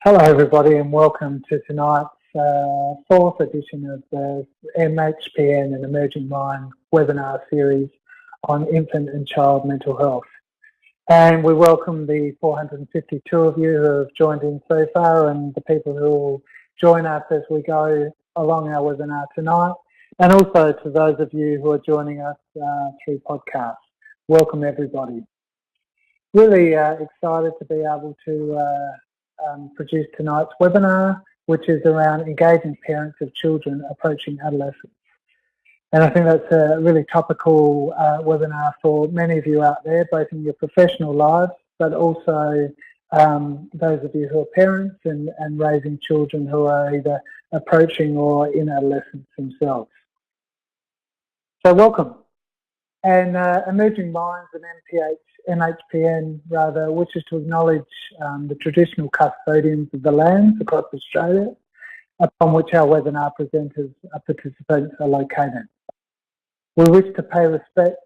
Hello everybody and welcome to tonight's fourth edition of the MHPN and Emerging Mind webinar series on infant and child mental health. And we welcome the 452 of you who have joined in so far and the people who will join us as we go along our webinar tonight, and also to those of you who are joining us through podcast. Welcome everybody. Really excited to be able to produce tonight's webinar, which is around engaging parents of children approaching adolescence. And I think that's a really topical webinar for many of you out there, both in your professional lives, but also those of you who are parents and raising children who are either approaching or in adolescence themselves. So welcome. And Emerging Minds and MHPN rather wishes to acknowledge the traditional custodians of the lands across Australia upon which our webinar participants are located. We wish to pay respect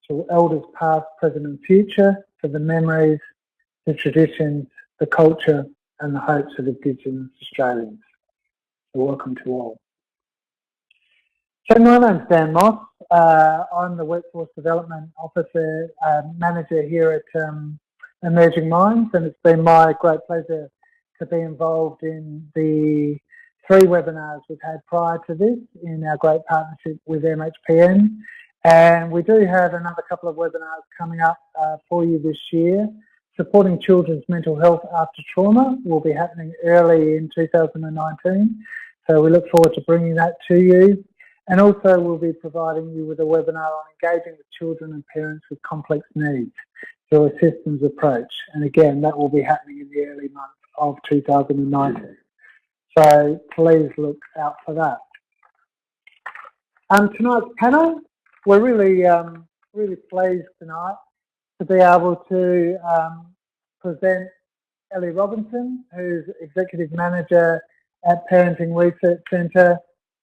to elders past, present and future for the memories, the traditions, the culture and the hopes of Indigenous Australians. So welcome to all. So my name's Dan Moss. I'm the Workforce Development Officer Manager here at Emerging Minds, and it's been my great pleasure to be involved in the 3 webinars we've had prior to this in our great partnership with MHPN. And we do have another couple of webinars coming up for you this year. Supporting children's mental health after trauma will be happening early in 2019. So we look forward to bringing that to you. And also we'll be providing you with a webinar on engaging with children and parents with complex needs through a systems approach. And again, that will be happening in the early months of 2019. So please look out for that. Tonight's panel, we're really pleased tonight to be able to present Elly Robinson, who's Executive Manager at Parenting Research Centre,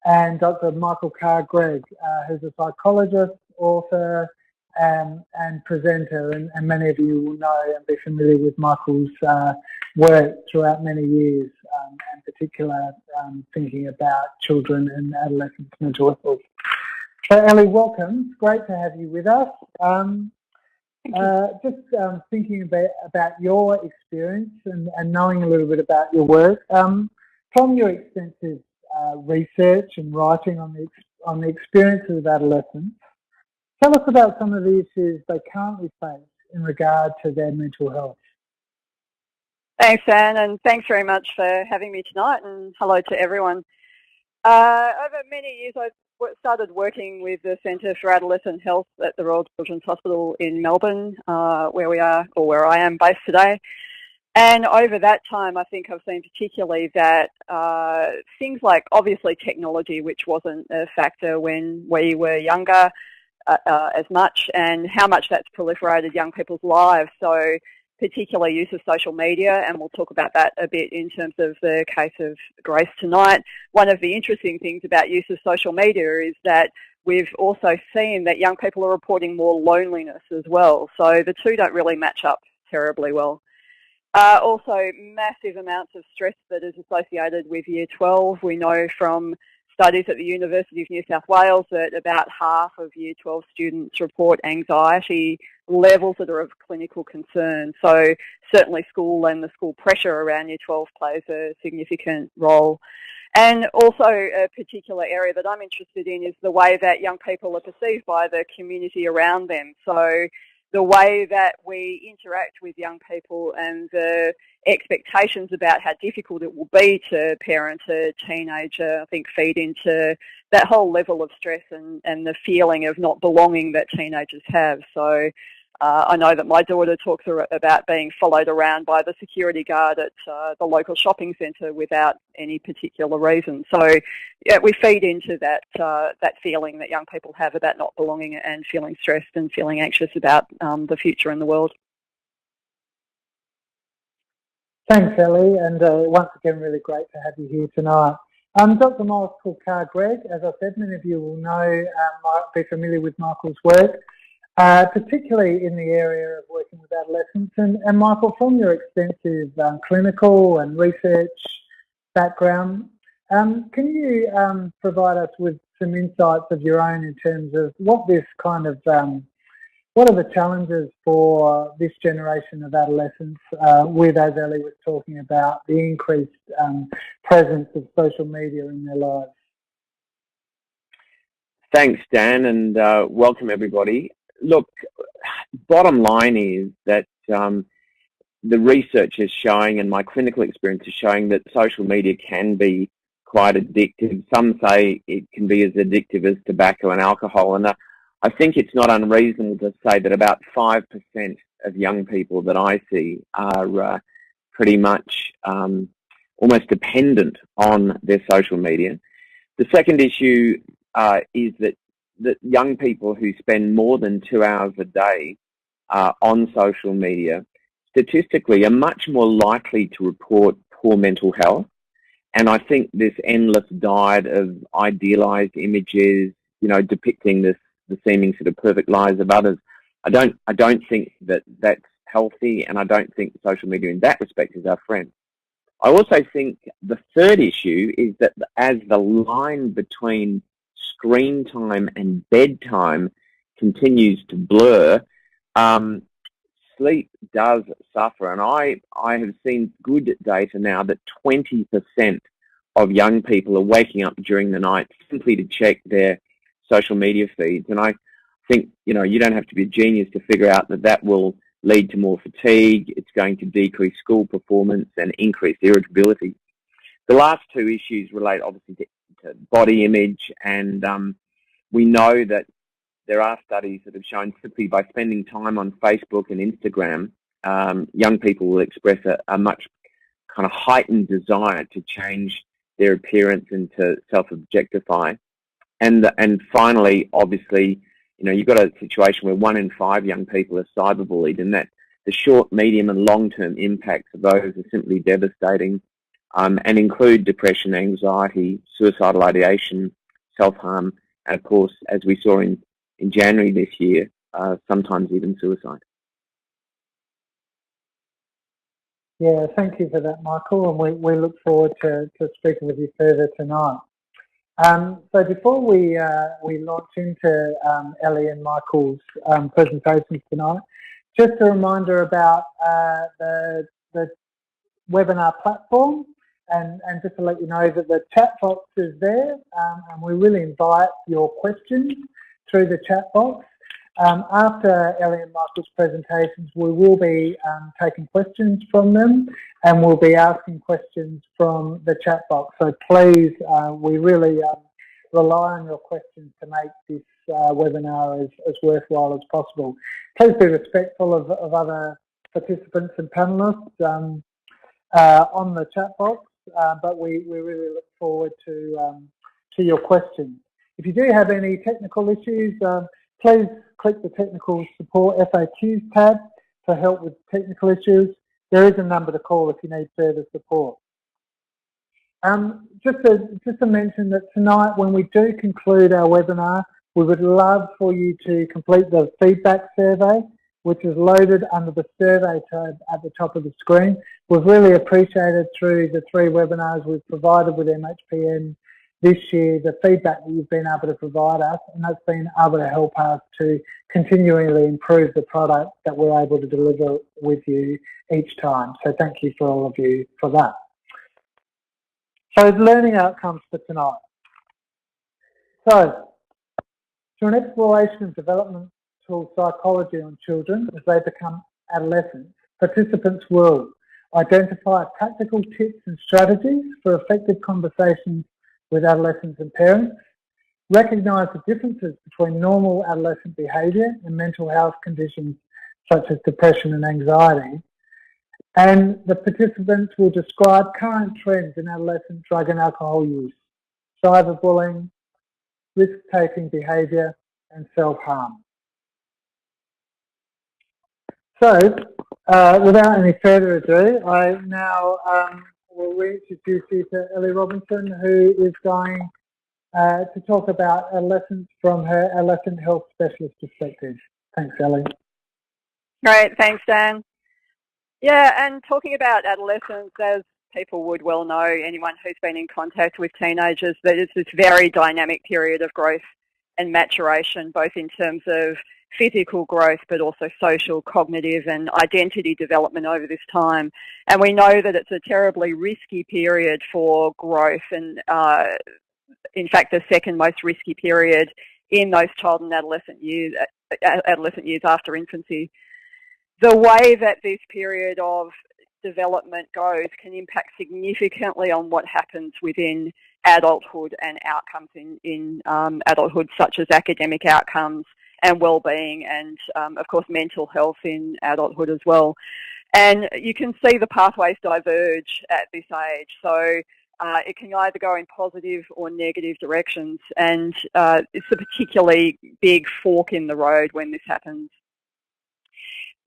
and Dr. Michael Carr-Gregg, who's a psychologist, author and presenter, and many of you will know and be familiar with Michael's work throughout many years, and particular thinking about children and adolescents' mental health. So Elly, welcome. It's great to have you with us. Just thinking about your experience and knowing a little bit about your work, from your extensive research and writing on the experiences of adolescents, tell us about some of the issues they currently face in regard to their mental health. Thanks, Dan, and thanks very much for having me tonight, and hello to everyone. Over many years, I started working with the Centre for Adolescent Health at the Royal Children's Hospital in Melbourne, where I am based today. And over that time, I think I've seen particularly that things like, obviously, technology, which wasn't a factor when we were younger as much, and how much that's proliferated young people's lives. So particularly use of social media, and we'll talk about that a bit in terms of the case of Grace tonight. One of the interesting things about use of social media is that we've also seen that young people are reporting more loneliness as well. So the two don't really match up terribly well. Also, massive amounts of stress that is associated with Year 12. We know from studies at the University of New South Wales that about half of Year 12 students report anxiety levels that are of clinical concern. So certainly school and the school pressure around Year 12 plays a significant role. And also a particular area that I'm interested in is the way that young people are perceived by the community around them. So the way that we interact with young people and the expectations about how difficult it will be to parent a teenager, I think, feed into that whole level of stress and the feeling of not belonging that teenagers have. So I know that my daughter talks about being followed around by the security guard at the local shopping centre without any particular reason. So yeah, we feed into that feeling that young people have about not belonging and feeling stressed and feeling anxious about the future in the world. Thanks, Elly, and once again, really great to have you here tonight. Dr. Michael Carr-Gregg, as I said, many of you will know, might be familiar with Michael's work. particularly in the area of working with adolescents. And Michael, from your extensive clinical and research background, can you provide us with some insights of your own in terms of what this kind of, what are the challenges for this generation of adolescents with, as Elly was talking about, the increased presence of social media in their lives? Thanks, Dan, and welcome everybody. Look, bottom line is that the research is showing, and my clinical experience is showing, that social media can be quite addictive. Some say it can be as addictive as tobacco and alcohol, and I think it's not unreasonable to say that about 5% of young people that I see are pretty much almost dependent on their social media. The second issue is that young people who spend more than 2 hours a day on social media statistically are much more likely to report poor mental health. And I think this endless diet of idealized images, depicting the seeming sort of perfect lives of others, I don't think that that's healthy, and I don't think social media in that respect is our friend. I also think the third issue is that as the line between screen time and bedtime continues to blur, sleep does suffer. And I have seen good data now that 20% of young people are waking up during the night simply to check their social media feeds. And I think, you don't have to be a genius to figure out that will lead to more fatigue. It's going to decrease school performance and increase irritability. The last two issues relate obviously to body image, and we know that there are studies that have shown simply by spending time on Facebook and Instagram, young people will express a much kind of heightened desire to change their appearance and to self-objectify. And finally, obviously, you've got a situation where 1 in 5 young people are cyberbullied, and that the short, medium and long-term impacts of those are simply devastating, and include depression, anxiety, suicidal ideation, self-harm, and of course, as we saw in January this year, sometimes even suicide. Yeah, thank you for that, Michael, and we look forward to speaking with you further tonight. So before we launch into Elly and Michael's presentations tonight, just a reminder about the webinar platform, and just to let you know that the chat box is there, and we really invite your questions through the chat box. After Elly and Michael's presentations, we will be taking questions from them, and we'll be asking questions from the chat box. So please, we really rely on your questions to make this webinar as worthwhile as possible. Please be respectful of other participants and panelists on the chat box, but we really look forward to your questions. If you do have any technical issues, please click the Technical Support FAQs tab for help with technical issues. There is a number to call if you need further support. Just to mention that tonight, when we do conclude our webinar, we would love for you to complete the feedback survey, which is loaded under the survey tab at the top of the screen. We've really appreciated through the 3 webinars we've provided with MHPN this year, the feedback that you've been able to provide us, and that's been able to help us to continually improve the product that we're able to deliver with you each time. So thank you for all of you for that. So learning outcomes for tonight. So, through an exploration of developmental psychology on children as they become adolescents, participants will identify practical tips and strategies for effective conversations with adolescents and parents, recognise the differences between normal adolescent behaviour and mental health conditions such as depression and anxiety, and the participants will describe current trends in adolescent drug and alcohol use, cyberbullying, risk-taking behaviour and self-harm. So, without any further ado, I now will reintroduce you to Elly Robinson, who is going to talk about adolescence from her adolescent health specialist perspective. Thanks, Elly. Great, thanks, Dan. Yeah, and talking about adolescence, as people would well know, anyone who's been in contact with teenagers, that it's this very dynamic period of growth and maturation, both in terms of physical growth, but also social, cognitive and identity development over this time. And we know that it's a terribly risky period for growth, and in fact, the second most risky period in those child and adolescent years after infancy. The way that this period of development goes can impact significantly on what happens within adulthood and outcomes in adulthood, such as academic outcomes and well-being and, of course, mental health in adulthood as well. And you can see the pathways diverge at this age. So it can either go in positive or negative directions, and it's a particularly big fork in the road when this happens.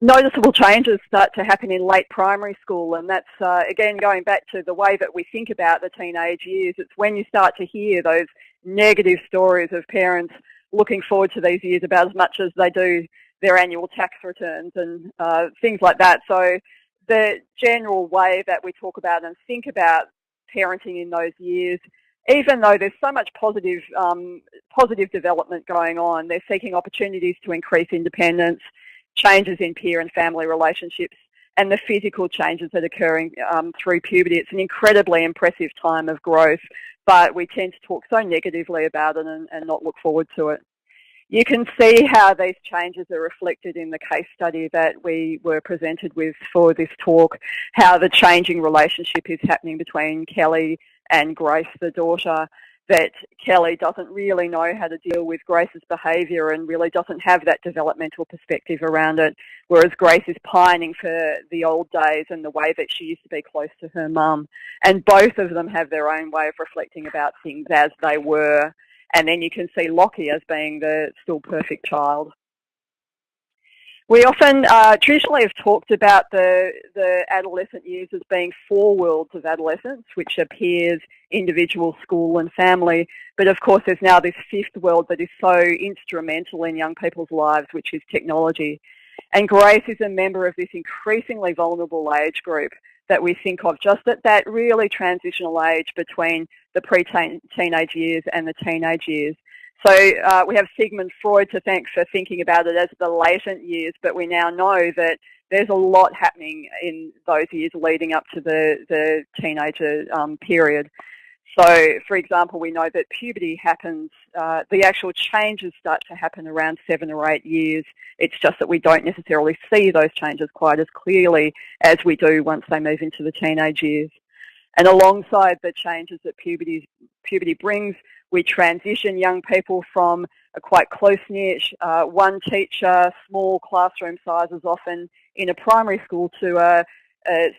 Noticeable changes start to happen in late primary school, and that's, again, going back to the way that we think about the teenage years. It's when you start to hear those negative stories of parents looking forward to these years about as much as they do their annual tax returns and things like that. So the general way that we talk about and think about parenting in those years, even though there's so much positive development going on, they're seeking opportunities to increase independence, changes in peer and family relationships, and the physical changes that are occurring through puberty. It's an incredibly impressive time of growth, but we tend to talk so negatively about it and not look forward to it. You can see how these changes are reflected in the case study that we were presented with for this talk, how the changing relationship is happening between Kelly and Grace, the daughter, that Kelly doesn't really know how to deal with Grace's behaviour and really doesn't have that developmental perspective around it, whereas Grace is pining for the old days and the way that she used to be close to her mum. And both of them have their own way of reflecting about things as they were. And then you can see Lockie as being the still perfect child. We often traditionally have talked about the adolescent years as being 4 worlds of adolescence, which are peers, individual, school and family. But of course there's now this 5th world that is so instrumental in young people's lives, which is technology. And Grace is a member of this increasingly vulnerable age group that we think of just at that really transitional age between the pre-teenage years and the teenage years. So we have Sigmund Freud to thank for thinking about it as the latent years, but we now know that there's a lot happening in those years leading up to the teenager period. So, for example, we know that puberty happens, the actual changes start to happen around 7 or 8 years. It's just that we don't necessarily see those changes quite as clearly as we do once they move into the teenage years. And alongside the changes that puberty brings, we transition young people from a quite close-knit, one teacher, small classroom sizes often in a primary school to a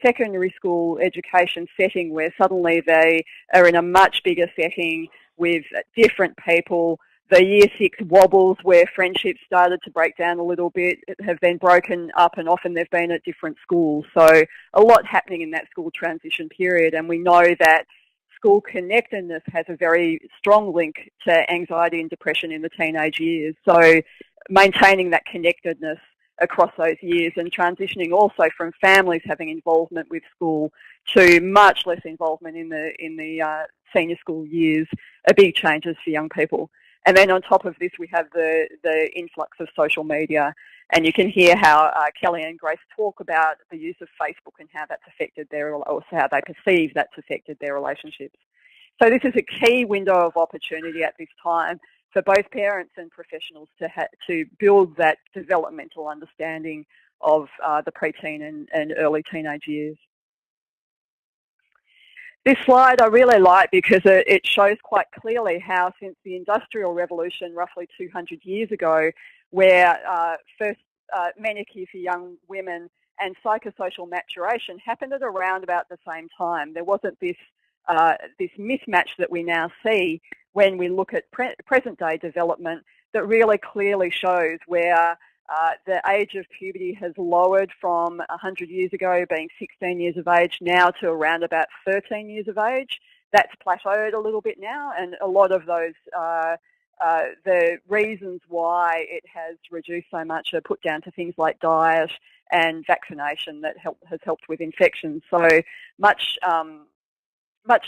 secondary school education setting where suddenly they are in a much bigger setting with different people. The Year 6 wobbles where friendships started to break down a little bit have been broken up, and often they've been at different schools. So a lot happening in that school transition period, and we know that school connectedness has a very strong link to anxiety and depression in the teenage years. So maintaining that connectedness across those years and transitioning also from families having involvement with school to much less involvement in the senior school years are big changes for young people. And then on top of this, we have the influx of social media, and you can hear how Kelly and Grace talk about the use of Facebook and how that's affected or how they perceive that's affected their relationships. So this is a key window of opportunity at this time for both parents and professionals to build that developmental understanding of the preteen and early teenage years. This slide I really like because it shows quite clearly how since the Industrial Revolution roughly 200 years ago, where first menarche for young women and psychosocial maturation happened at around about the same time. There wasn't this mismatch that we now see when we look at present day development that really clearly shows where the age of puberty has lowered from 100 years ago being 16 years of age now to around about 13 years of age. That's plateaued a little bit now, and a lot of those the reasons why it has reduced so much are put down to things like diet and vaccination that has helped with infections. So much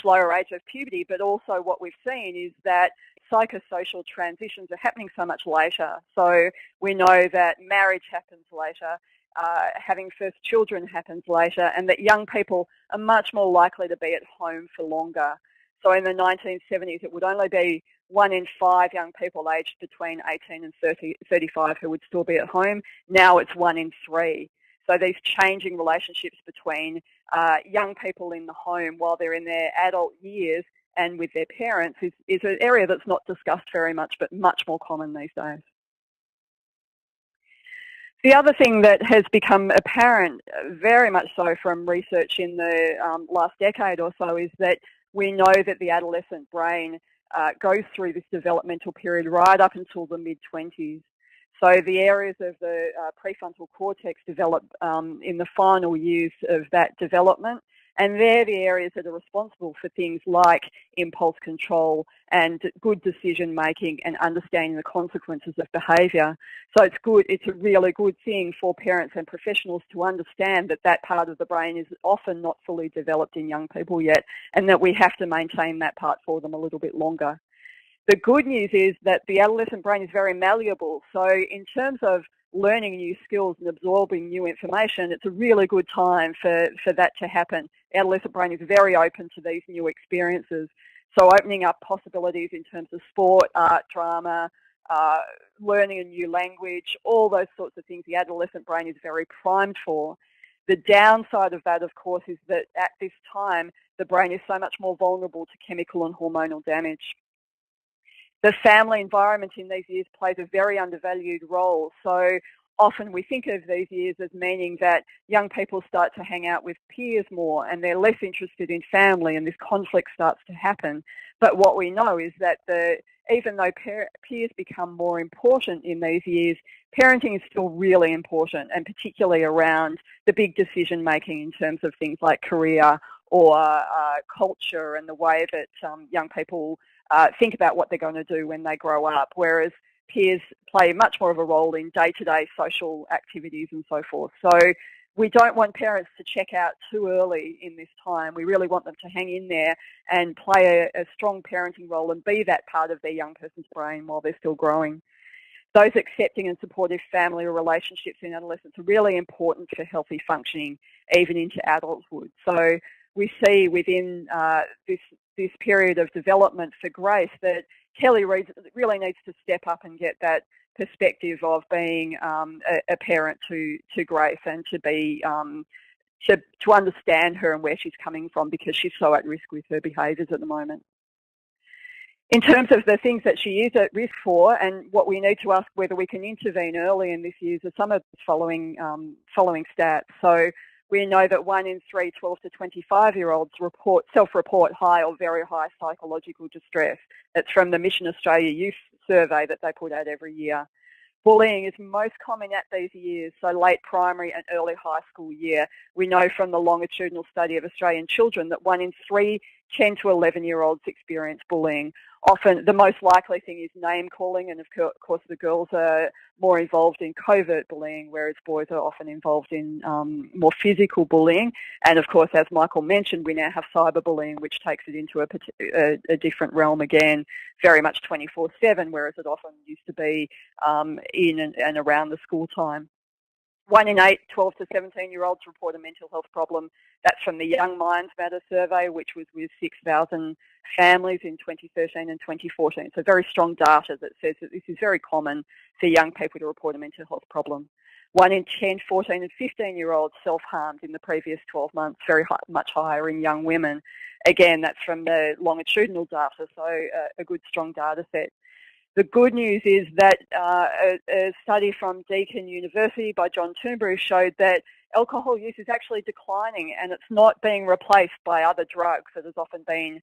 lower age of puberty, but also what we've seen is that psychosocial transitions are happening so much later. So we know that marriage happens later, having first children happens later, and that young people are much more likely to be at home for longer. So in the 1970s, it would only be 1 in 5 young people aged between 18 and 35 who would still be at home. Now it's 1 in 3. So these changing relationships between young people in the home while they're in their adult years and with their parents is an area that's not discussed very much, but much more common these days. The other thing that has become apparent, very much so from research in the last decade or so, is that we know that the adolescent brain goes through this developmental period right up until the mid-20s. So the areas of the prefrontal cortex develop in the final years of that development, and they're the areas that are responsible for things like impulse control and good decision making and understanding the consequences of behaviour. So it's a really good thing for parents and professionals to understand that that part of the brain is often not fully developed in young people yet, and that we have to maintain that part for them a little bit longer. The good news is that the adolescent brain is very malleable. So in terms of learning new skills and absorbing new information, it's a really good time for that to happen. The adolescent brain is very open to these new experiences. So opening up possibilities in terms of sport, art, drama, learning a new language, all those sorts of things the adolescent brain is very primed for. The downside of that, of course, is that at this time, the brain is so much more vulnerable to chemical and hormonal damage. The family environment in these years plays a very undervalued role. So often we think of these years as meaning that young people start to hang out with peers more and they're less interested in family, and this conflict starts to happen. But what we know is that even though peers become more important in these years, parenting is still really important, and particularly around the big decision making in terms of things like career or culture and the way that young people think about what they're going to do when they grow up, whereas peers play much more of a role in day-to-day social activities and so forth. So we don't want parents to check out too early in this time. We really want them to hang in there and play a strong parenting role and be that part of their young person's brain while they're still growing. Those accepting and supportive family or relationships in adolescence are really important for healthy functioning even into adulthood. So we see within this period of development for Grace that Kelly really needs to step up and get that perspective of being a parent to Grace, and to be to understand her and where she's coming from, because she's so at risk with her behaviours at the moment. In terms of the things that she is at risk for, and what we need to ask whether we can intervene early in this year, are some of the following stats. So we know that 1 in 3 12 to 25-year-olds self-report high or very high psychological distress. That's from the Mission Australia Youth Survey that they put out every year. Bullying is most common at these years, so late primary and early high school year. We know from the longitudinal study of Australian children that 1 in 3 10 to 11-year-olds experience bullying. Often the most likely thing is name calling, and of course the girls are more involved in covert bullying, whereas boys are often involved in more physical bullying. And of course, as Michael mentioned, we now have cyberbullying, which takes it into a different realm again, very much 24/7, whereas it often used to be in and around the school time. 1 in 8 12 to 17-year-olds report a mental health problem. That's from the Young Minds Matter survey, which was with 6,000 families in 2013 and 2014. So very strong data that says that this is very common for young people to report a mental health problem. 1 in 10, 14 and 15-year-olds self-harmed in the previous 12 months, much higher in young women. Again, that's from the longitudinal data, so a good strong data set. The good news is that a study from Deakin University by John Toombrue showed that alcohol use is actually declining, and it's not being replaced by other drugs that has often been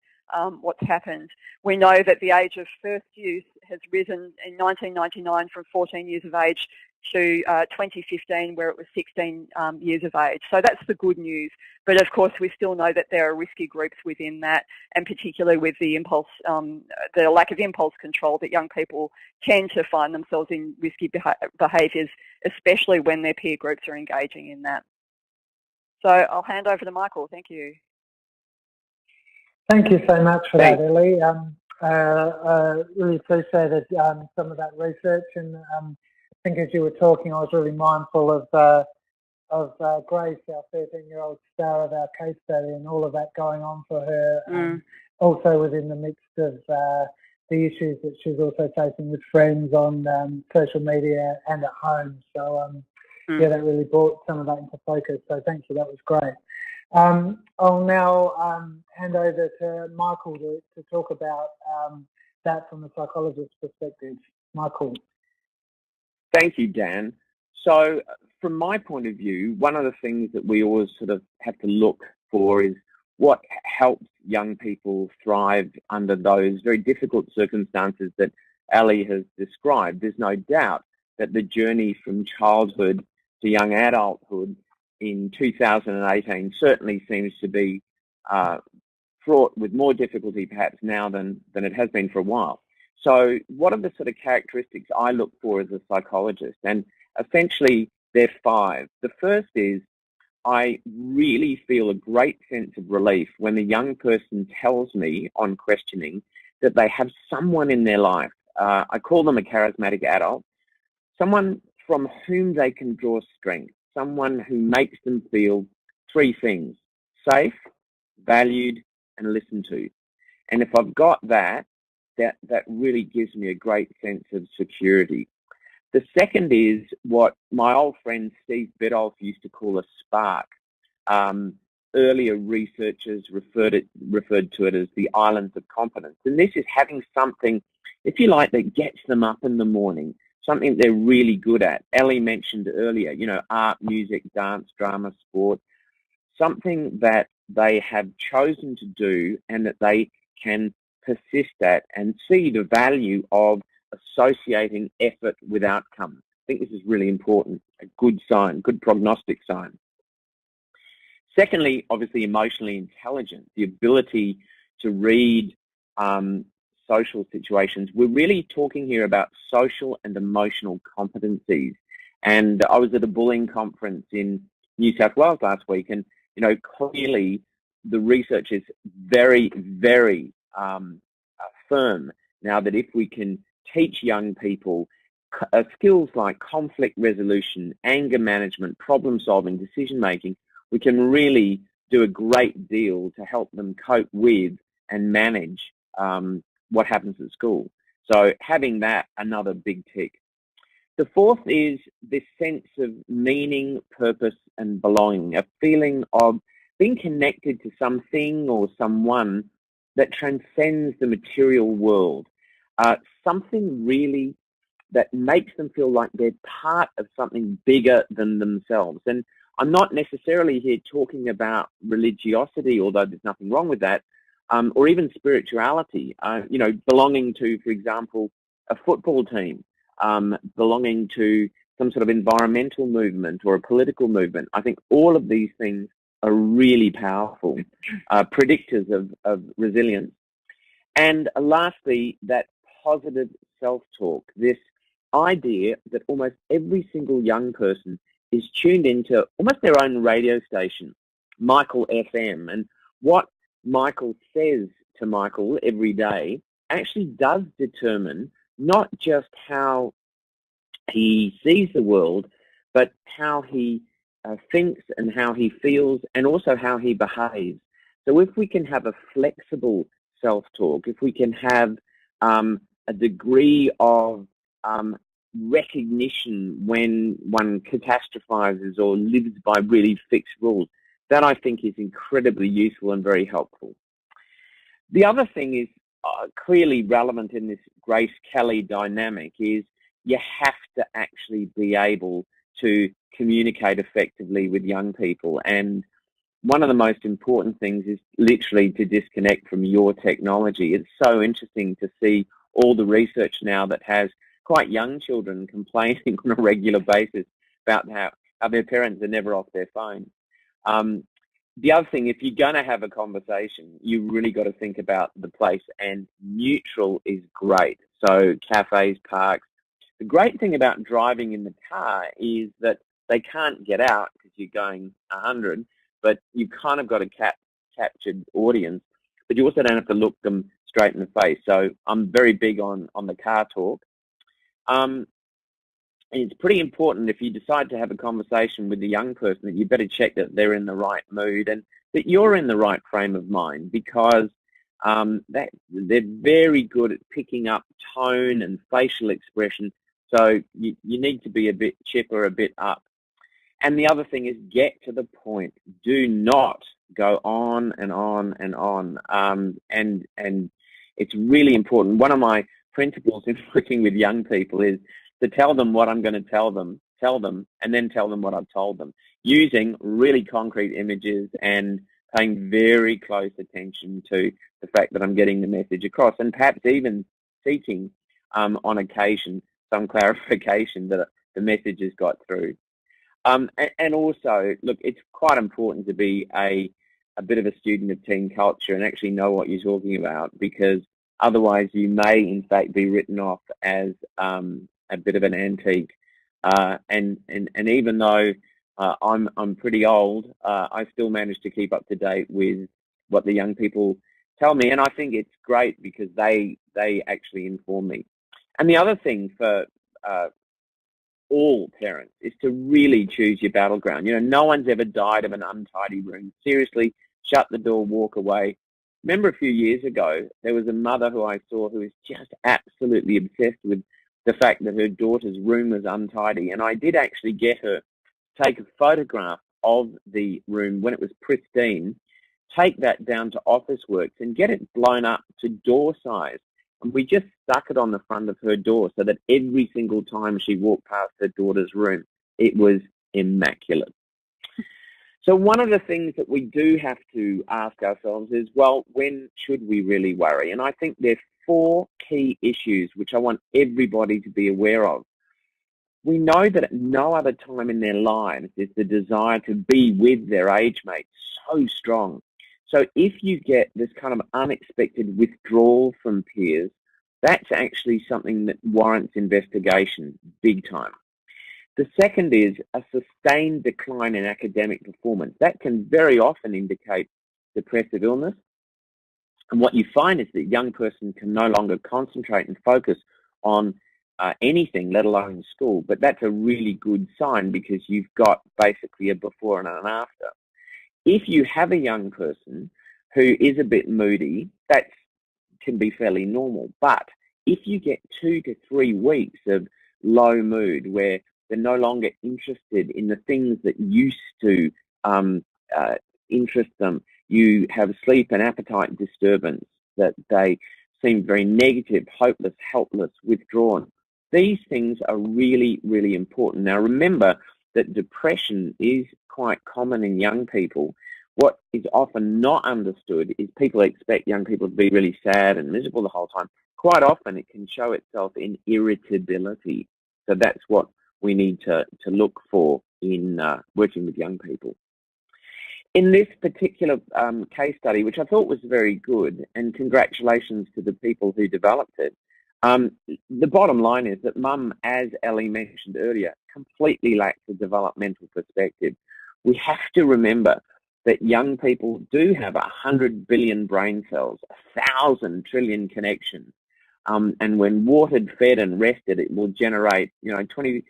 what's happened. We know that the age of first use has risen in 1999 from 14 years of age to 2015, where it was 16 years of age. So that's the good news. But of course, we still know that there are risky groups within that, and particularly with the impulse, the lack of impulse control, that young people tend to find themselves in risky behaviours, especially when their peer groups are engaging in that. So I'll hand over to Michael. Thank you. Thank you so much for that, Elly. Really appreciated some of that research, and I think as you were talking, I was really mindful of Grace, our 13-year-old star of our case study, and all of that going on for her, also within the midst of the issues that she's also facing with friends on social media and at home. So yeah, that really brought some of that into focus. So thank you, that was great. I'll now hand over to Michael to talk about that from the psychologist's perspective. Michael. Thank you, Dan. So from my point of view, one of the things that we always sort of have to look for is what helps young people thrive under those very difficult circumstances that Elly has described. There's no doubt that the journey from childhood to young adulthood in 2018 certainly seems to be fraught with more difficulty perhaps now than it has been for a while. So what are the sort of characteristics I look for as a psychologist? And essentially there are 5. The first is I really feel a great sense of relief when the young person tells me on questioning that they have someone in their life. I call them a charismatic adult, someone from whom they can draw strength, someone who makes them feel 3 things: safe, valued, and listened to. And if I've got that really gives me a great sense of security. The second is what my old friend Steve Biddulph used to call a spark. Earlier researchers referred to it as the islands of competence. And this is having something, if you like, that gets them up in the morning, something they're really good at. Elly mentioned earlier, you know, art, music, dance, drama, sport, something that they have chosen to do and that they can persist at and see the value of associating effort with outcome. I think this is really important, a good sign, good prognostic sign. Secondly, obviously emotionally intelligent, the ability to read social situations. We're really talking here about social and emotional competencies. And I was at a bullying conference in New South Wales last week, and you know, clearly the research is very, very firm now that if we can teach young people skills like conflict resolution, anger management, problem solving, decision making, we can really do a great deal to help them cope with and manage what happens at school. So having that, another big tick. The fourth is this sense of meaning, purpose, and belonging, a feeling of being connected to something or someone that transcends the material world, something really that makes them feel like they're part of something bigger than themselves. And I'm not necessarily here talking about religiosity, although there's nothing wrong with that, or even spirituality, you know, belonging to, for example, a football team, belonging to some sort of environmental movement or a political movement. I think all of these things are really powerful predictors of resilience. And lastly, that positive self-talk, this idea that almost every single young person is tuned into almost their own radio station, Michael FM. And what Michael says to Michael every day actually does determine not just how he sees the world, but how he thinks and how he feels and also how he behaves. So if we can have a flexible self-talk, if we can have a degree of recognition when one catastrophizes or lives by really fixed rules, that I think is incredibly useful and very helpful. The other thing is clearly relevant in this Grace Kelly dynamic is you have to actually be able to communicate effectively with young people. And one of the most important things is literally to disconnect from your technology. It's so interesting to see all the research now that has quite young children complaining on a regular basis about how their parents are never off their phone. The other thing, if you're going to have a conversation, you really got to think about the place, and neutral is great. So cafes, parks. The great thing about driving in the car is that they can't get out because you're going 100, but you've kind of got a captured audience, but you also don't have to look them straight in the face. So I'm very big on the car talk. It's pretty important if you decide to have a conversation with the young person that you better check that they're in the right mood and that you're in the right frame of mind, because they're very good at picking up tone and facial expression. So you need to be a bit chipper, a bit up. And the other thing is, get to the point. Do not go on and on and on. And it's really important. One of my principles in working with young people is to tell them what I'm going to tell them, and then tell them what I've told them, using really concrete images and paying very close attention to the fact that I'm getting the message across, and perhaps even seeking, on occasion, some clarification that the message has got through. And also, look, it's quite important to be a bit of a student of teen culture and actually know what you're talking about, because otherwise you may, in fact, be written off as a bit of an antique. And even though I'm pretty old, I still manage to keep up to date with what the young people tell me, and I think it's great because they actually inform me. And the other thing for all parents is to really choose your battleground. You know, no one's ever died of an untidy room. Seriously, shut the door, walk away. Remember a few years ago, there was a mother who I saw who was just absolutely obsessed with the fact that her daughter's room was untidy. And I did actually get her to take a photograph of the room when it was pristine, take that down to Officeworks and get it blown up to door size. And we just stuck it on the front of her door so that every single time she walked past her daughter's room, it was immaculate. So one of the things that we do have to ask ourselves is, well, when should we really worry? And I think there are 4 key issues which I want everybody to be aware of. We know that at no other time in their lives is the desire to be with their age mate so strong. So if you get this kind of unexpected withdrawal from peers, that's actually something that warrants investigation big time. The second is a sustained decline in academic performance. That can very often indicate depressive illness. And what you find is that a young person can no longer concentrate and focus on anything, let alone school. But that's a really good sign because you've got basically a before and an after. If you have a young person who is a bit moody, that can be fairly normal. But if you get 2 to 3 weeks of low mood where they're no longer interested in the things that used to interest them, you have sleep and appetite disturbance, that they seem very negative, hopeless, helpless, withdrawn. These things are really, really important. Now, remember that depression is quite common in young people. What is often not understood is people expect young people to be really sad and miserable the whole time. Quite often it can show itself in irritability. So that's what we need to look for in working with young people. In this particular case study, which I thought was very good, and congratulations to the people who developed it, the bottom line is that Mum, as Elly mentioned earlier, completely lacks a developmental perspective. We have to remember that young people do have 100 billion brain cells, 1,000 trillion connections, and when watered, fed, and rested, it will generate, 20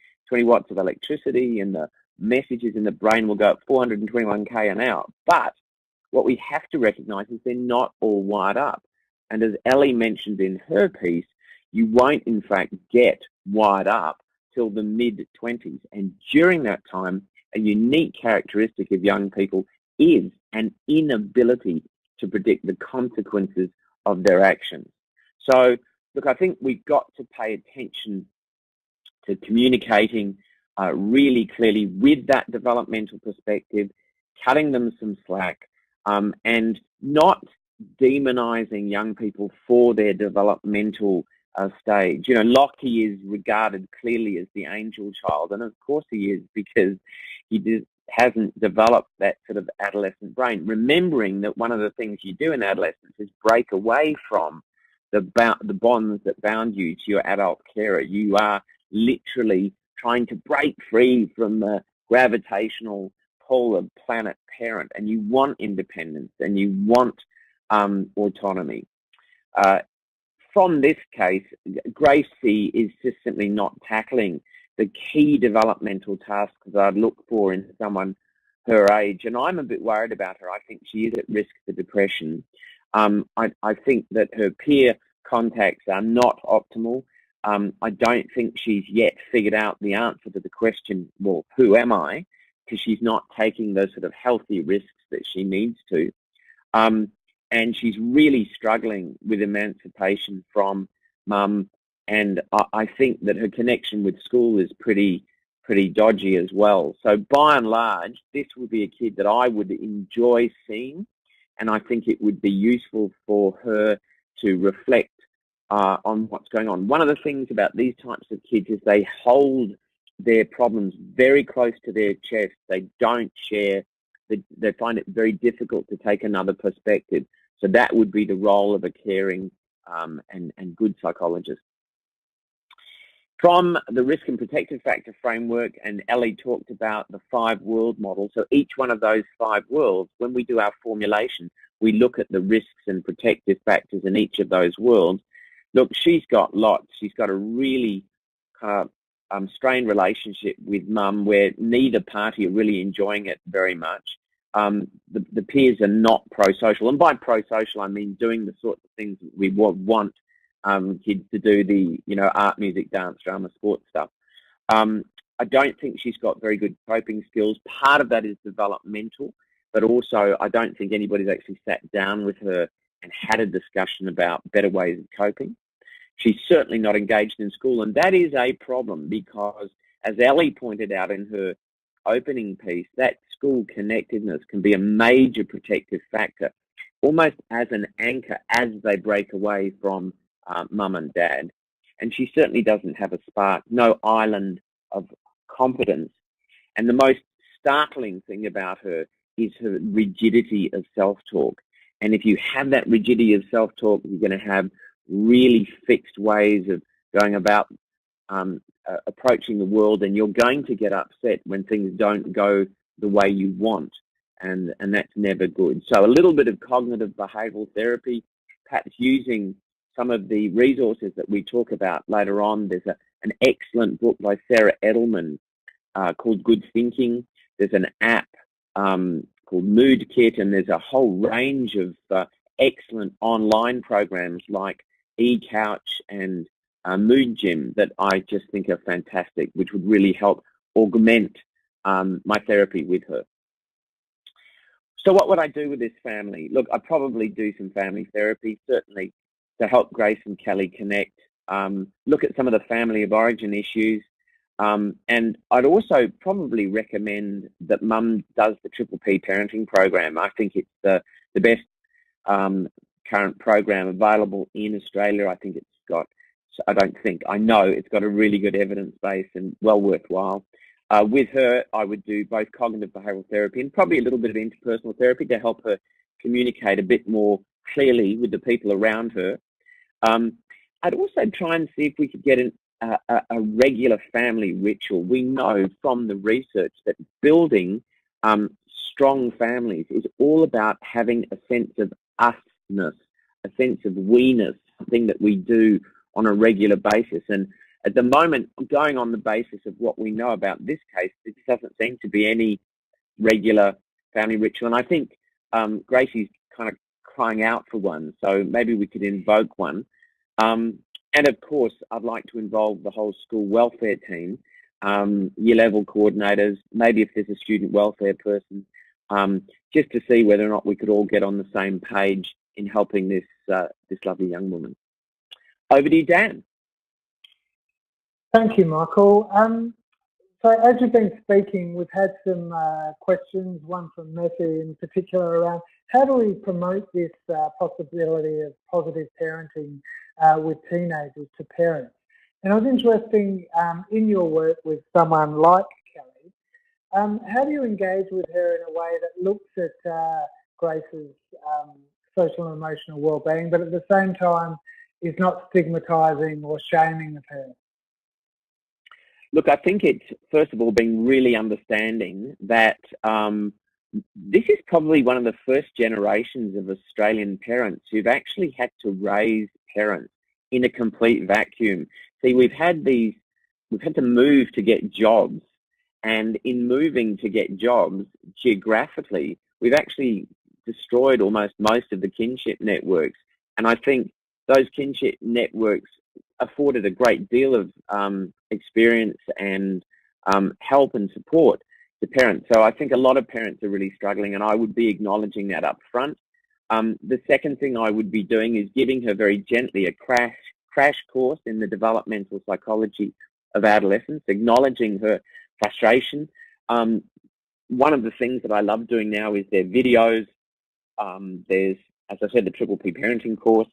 watts of electricity, and the messages in the brain will go at 421k an hour. But what we have to recognise is they're not all wired up. And as Elly mentioned in her piece, you won't, in fact, get wired up till the mid-20s. And during that time, a unique characteristic of young people is an inability to predict the consequences of their actions. So, look, I think we've got to pay attention to communicating really clearly with that developmental perspective, cutting them some slack, and not demonizing young people for their developmental stage. You know, Lockie is regarded clearly as the angel child, and of course he is, because he hasn't developed that sort of adolescent brain. Remembering that one of the things you do in adolescence is break away from the bonds that bound you to your adult carer. You are literally trying to break free from the gravitational pull of planet parent, and you want independence and you want autonomy. From this case, Gracie is just simply not tackling the key developmental tasks that I'd look for in someone her age, and I'm a bit worried about her. I think she is at risk for depression. I think that her peer contacts are not optimal. I don't think she's yet figured out the answer to the question, well, who am I? Because she's not taking those sort of healthy risks that she needs to. And she's really struggling with emancipation from mum. And I think that her connection with school is pretty dodgy as well. So by and large, this would be a kid that I would enjoy seeing. And I think it would be useful for her to reflect on what's going on. One of the things about these types of kids is they hold their problems very close to their chest. They don't share. They find it very difficult to take another perspective. So that would be the role of a caring and good psychologist. From the risk and protective factor framework, and Elly talked about the 5 world model. So each one of those 5 worlds, when we do our formulation, we look at the risks and protective factors in each of those worlds. Look, she's got lots. She's got a really kind of strained relationship with mum where neither party are really enjoying it very much. The peers are not pro-social, and by pro-social I mean doing the sorts of things that we want kids to do, the art, music, dance, drama, sports stuff. I don't think she's got very good coping skills. Part of that is developmental, but also I don't think anybody's actually sat down with her and had a discussion about better ways of coping. She's certainly not engaged in school, and that is a problem because, as Elly pointed out in her opening piece, that school connectedness can be a major protective factor, almost as an anchor as they break away from mum and dad. And she certainly doesn't have a spark, no island of competence. And the most startling thing about her is her rigidity of self-talk. And if you have that rigidity of self-talk, you're going to have really fixed ways of going about approaching the world, and you're going to get upset when things don't go the way you want, and that's never good. So a little bit of cognitive behavioural therapy, perhaps using some of the resources that we talk about later on. There's an excellent book by Sarah Edelman called Good Thinking. There's an app called Mood Kit, and there's a whole range of excellent online programs like eCouch and Mood Gym that I just think are fantastic, which would really help augment my therapy with her. So what would I do with this family? Look, I'd probably do some family therapy, certainly to help Grace and Kelly connect, look at some of the family of origin issues, and I'd also probably recommend that mum does the Triple P parenting program. I think it's the best current program available in Australia. I think I know it's got a really good evidence base and well worthwhile. With her, I would do both cognitive behavioural therapy and probably a little bit of interpersonal therapy to help her communicate a bit more clearly with the people around her. I'd also try and see if we could get a regular family ritual. We know from the research that building strong families is all about having a sense of usness, a sense of we-ness, something that we do on a regular basis. And at the moment, going on the basis of what we know about this case, there doesn't seem to be any regular family ritual. And I think Gracie's kind of crying out for one, so maybe we could invoke one. And of course, I'd like to involve the whole school welfare team, year level coordinators, maybe if there's a student welfare person, just to see whether or not we could all get on the same page in helping this lovely young woman. Over to you, Dan. Thank you, Michael. So as you've been speaking, we've had some questions, one from Mercy in particular, around how do we promote this possibility of positive parenting with teenagers to parents? And I was interested in your work with someone like Kelly. How do you engage with her in a way that looks at Grace's social and emotional well-being, but at the same time is not stigmatising or shaming of her? Look, I think it's, first of all, being really understanding that this is probably one of the first generations of Australian parents who've actually had to raise parents in a complete vacuum. See, we've had to move to get jobs, and in moving to get jobs geographically, we've actually destroyed almost most of the kinship networks. And I think those kinship networks afforded a great deal of experience and help and support to parents. So I think a lot of parents are really struggling, and I would be acknowledging that up front. The second thing I would be doing is giving her very gently a crash course in the developmental psychology of adolescence, acknowledging her frustration. One of the things that I love doing now is their videos. There's, as I said, the Triple P parenting course.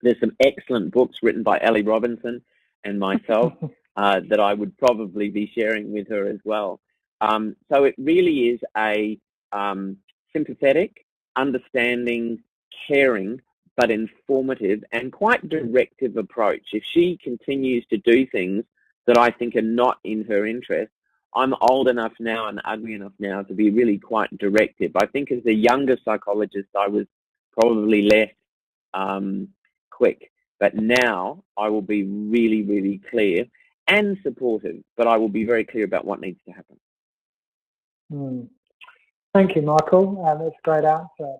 There's some excellent books written by Elly Robinson and myself that I would probably be sharing with her as well. So it really is a sympathetic, understanding, caring, but informative and quite directive approach. If she continues to do things that I think are not in her interest, I'm old enough now and ugly enough now to be really quite directive. I think as a younger psychologist, I was probably less quick, but now I will be really, really clear and supportive, but I will be very clear about what needs to happen. Thank you, Michael. That's a great answer.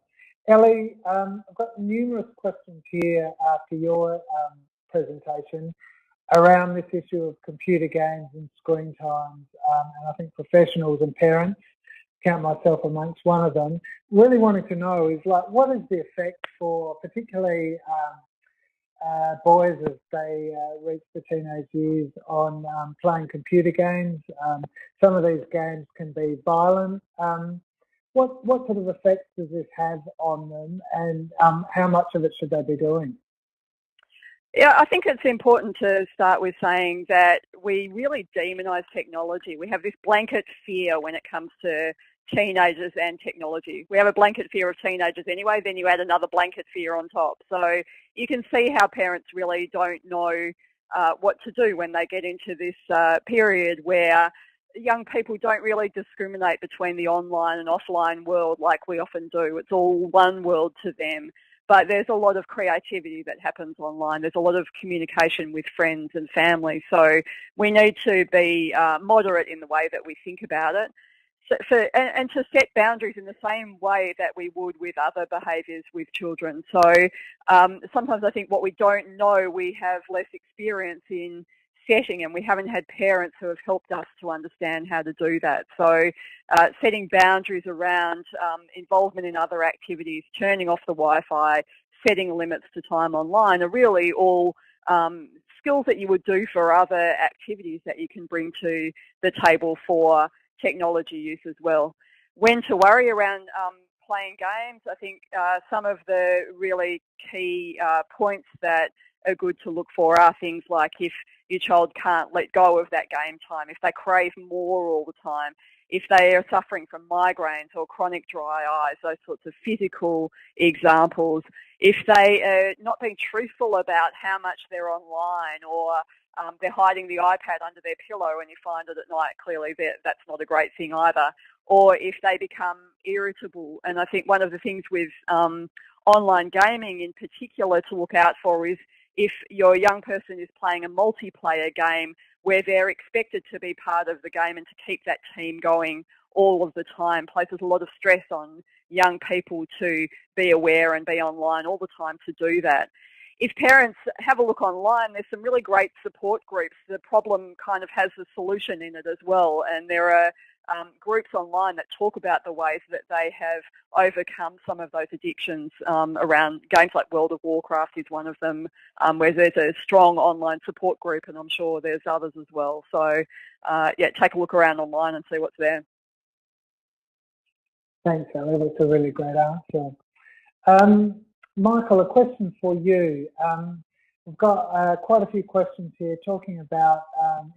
Elly, I've got numerous questions here after your presentation around this issue of computer games and screen times, and I think professionals and parents, count myself amongst one of them, really wanting to know is, like, what is the effect for particularly boys as they reach the teenage years on playing computer games? Some of these games can be violent. What sort of effects does this have on them, and how much of it should they be doing? Yeah, I think it's important to start with saying that we really demonise technology. We have this blanket fear when it comes to teenagers and technology. We have a blanket fear of teenagers anyway, then you add another blanket fear on top. So you can see how parents really don't know what to do when they get into this period where young people don't really discriminate between the online and offline world like we often do. It's all one world to them. But there's a lot of creativity that happens online. There's a lot of communication with friends and family. So we need to be moderate in the way that we think about it. And to set boundaries in the same way that we would with other behaviours with children. So sometimes I think what we don't know, we have less experience in setting, and we haven't had parents who have helped us to understand how to do that. So setting boundaries around involvement in other activities, turning off the Wi-Fi, setting limits to time online are really all skills that you would do for other activities that you can bring to the table for technology use as well. When to worry around playing games, I think some of the really key points that are good to look for are things like if your child can't let go of that game time, if they crave more all the time, if they are suffering from migraines or chronic dry eyes, those sorts of physical examples, if they are not being truthful about how much they're online, or they're hiding the iPad under their pillow and you find it at night, clearly that's not a great thing either, or if they become irritable. And I think one of the things with online gaming in particular to look out for is if your young person is playing a multiplayer game where they're expected to be part of the game and to keep that team going all of the time, places a lot of stress on young people to be aware and be online all the time to do that. If parents have a look online, there's some really great support groups. The problem kind of has a solution in it as well, and there are groups online that talk about the ways that they have overcome some of those addictions around games like World of Warcraft is one of them, where there's a strong online support group, and I'm sure there's others as well. So yeah, take a look around online and see what's there. Thanks, Elly. That's a really great answer. Michael, a question for you. We've got quite a few questions here talking about,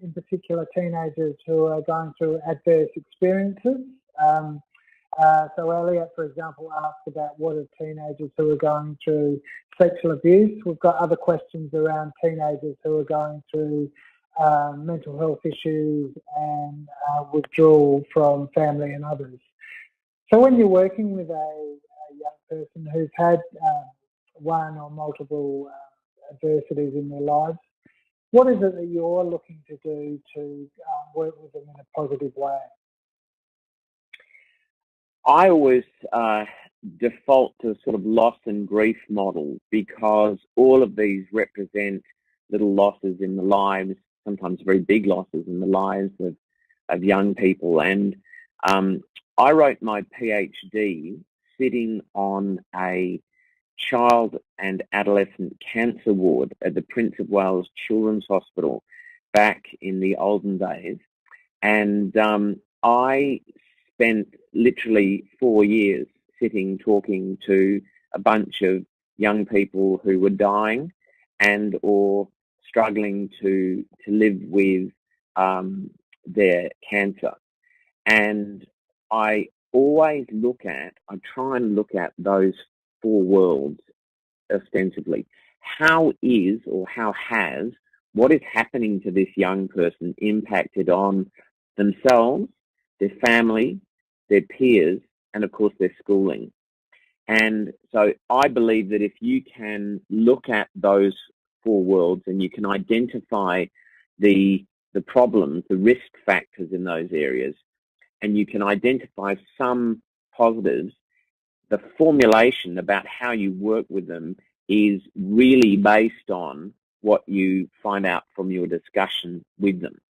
in particular, teenagers who are going through adverse experiences. So Elliot, for example, asked about what are teenagers who are going through sexual abuse. We've got other questions around teenagers who are going through mental health issues and withdrawal from family and others. So when you're working with a young person who's had one or multiple adversities in their lives, what is it that you're looking to do to work with them in a positive way? I always default to a sort of loss and grief model, because all of these represent little losses in the lives, sometimes very big losses in the lives of young people. And I wrote my PhD sitting on a child and adolescent cancer ward at the Prince of Wales Children's Hospital back in the olden days. And I spent literally 4 years sitting talking to a bunch of young people who were dying and or struggling to live with their cancer. And I try and look at those 4 worlds ostensibly. How is or how has what is happening to this young person impacted on themselves, their family, their peers, and of course their schooling? And so I believe that if you can look at those 4 worlds and you can identify the problems, the risk factors in those areas, and you can identify some positives, the formulation about how you work with them is really based on what you find out from your discussion with them.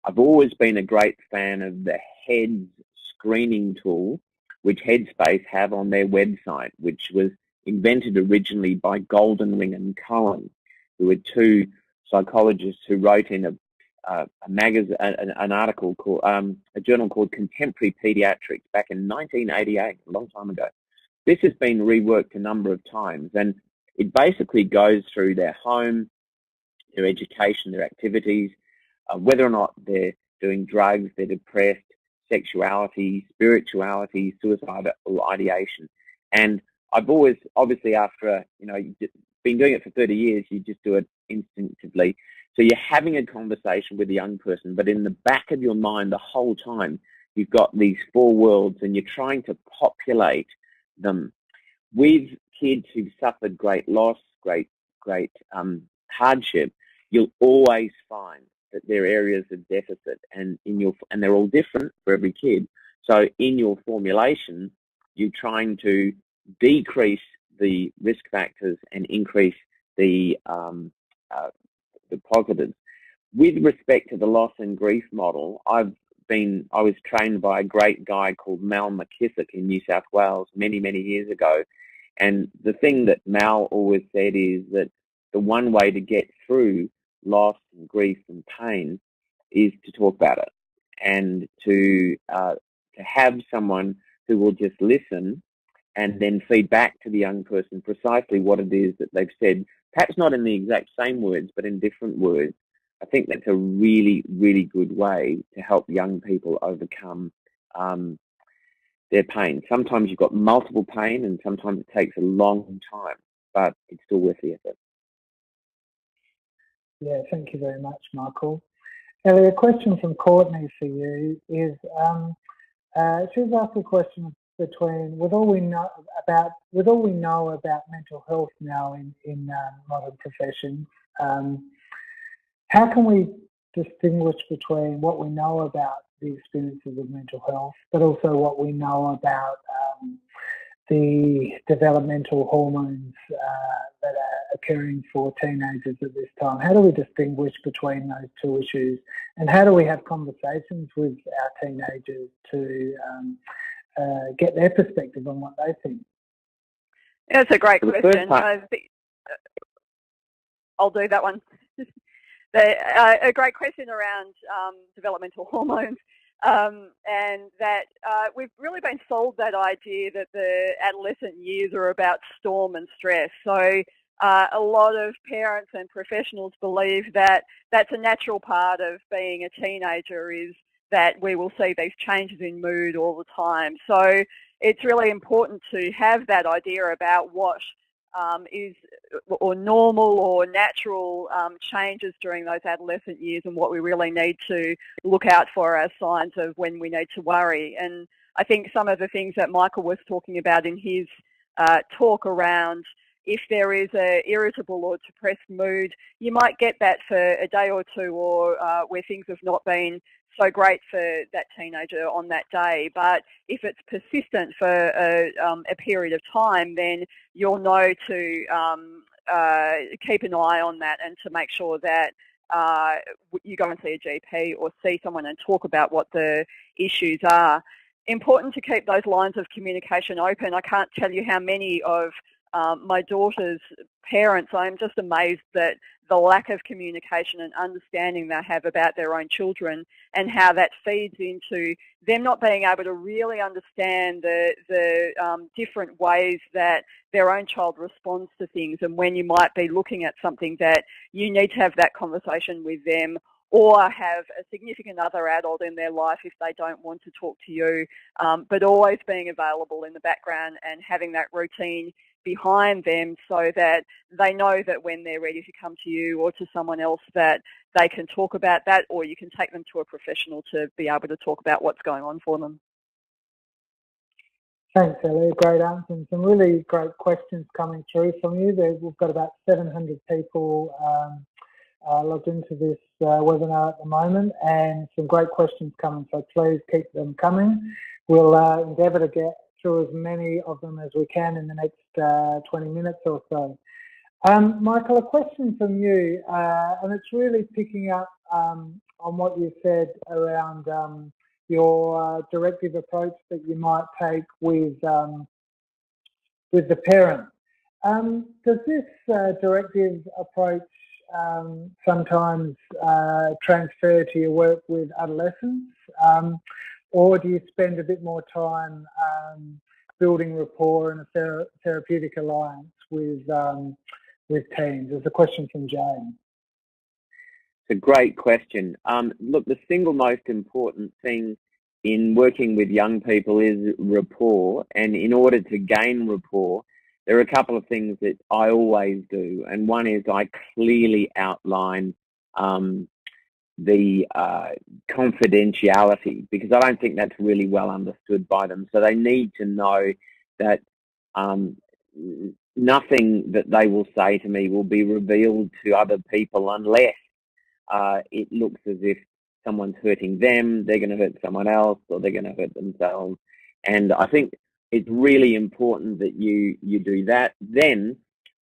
I've always been a great fan of the HEADS screening tool, which Headspace have on their website, which was invented originally by Goldenring and Cohen, who were 2 psychologists who wrote in a magazine, an article called a journal called Contemporary Pediatrics back in 1988, a long time ago. This has been reworked a number of times, and it basically goes through their home, their education, their activities, whether or not they're doing drugs, they're depressed, sexuality, spirituality, suicidal ideation. And I've always, obviously after, you've been doing it for 30 years, you just do it instinctively. So you're having a conversation with a young person, but in the back of your mind the whole time, you've got these 4 worlds and you're trying to populate them with kids who've suffered great loss, great hardship. You'll always find that there are areas of deficit, and they're all different for every kid. So in your formulation, you're trying to decrease the risk factors and increase the positives. With respect to the loss and grief model, I was trained by a great guy called Mal McKissick in New South Wales many years ago, and the thing that Mal always said is that the one way to get through loss and grief and pain is to talk about it, and to have someone who will just listen and then feed back to the young person precisely what it is that they've said, perhaps not in the exact same words, but in different words. I think that's a really good way to help young people overcome their pain. Sometimes you've got multiple pain, and sometimes it takes a long time, but it's still worth the effort. Yeah, thank you very much, Michael. Elly, a question from Courtney for you is, she's asked a question between, with all we know about mental health now in modern professions, how can we distinguish between what we know about the experiences of mental health, but also what we know about the developmental hormones that are occurring for teenagers at this time? How do we distinguish between those 2 issues, and how do we have conversations with our teenagers to get their perspective on what they think? Yeah, that's a great question. I'll do that one. A great question around developmental hormones. and that we've really been sold that idea that the adolescent years are about storm and stress. So a lot of parents and professionals believe that that's a natural part of being a teenager, is that we will see these changes in mood all the time. So it's really important to have that idea about what is or normal or natural changes during those adolescent years, and what we really need to look out for as signs of when we need to worry. And I think some of the things that Michael was talking about in his talk around, if there is a irritable or depressed mood, you might get that for a day or two, or where things have not been so great for that teenager on that day. But if it's persistent for a period of time, then you'll know to keep an eye on that, and to make sure that you go and see a GP or see someone and talk about what the issues are. Important to keep those lines of communication open. I can't tell you how many of my daughter's parents, I'm just amazed that the lack of communication and understanding they have about their own children, and how that feeds into them not being able to really understand the different ways that their own child responds to things, and when you might be looking at something that you need to have that conversation with them, or have a significant other adult in their life if they don't want to talk to you, but always being available in the background and having that routine behind them, so that they know that when they're ready to come to you or to someone else, that they can talk about that, or you can take them to a professional to be able to talk about what's going on for them. Thanks, Elly. Great answer, and some really great questions coming through from you. We've got about 700 people logged into this webinar at the moment, and some great questions coming, so please keep them coming. We'll endeavour to get through as many of them as we can in the next 20 minutes or so. Michael, a question from you, and it's really picking up on what you said around your directive approach that you might take with the parent. Does this directive approach sometimes transfer to your work with adolescents, or do you spend a bit more time building rapport and a therapeutic alliance with teens? There's a question from Jane. It's a great question. Look, the single most important thing in working with young people is rapport, and in order to gain rapport, there are a couple of things that I always do, and one is I clearly outline the confidentiality, because I don't think that's really well understood by them. So they need to know that nothing that they will say to me will be revealed to other people unless it looks as if someone's hurting them, they're going to hurt someone else, or they're going to hurt themselves. And I think it's really important that you do that. Then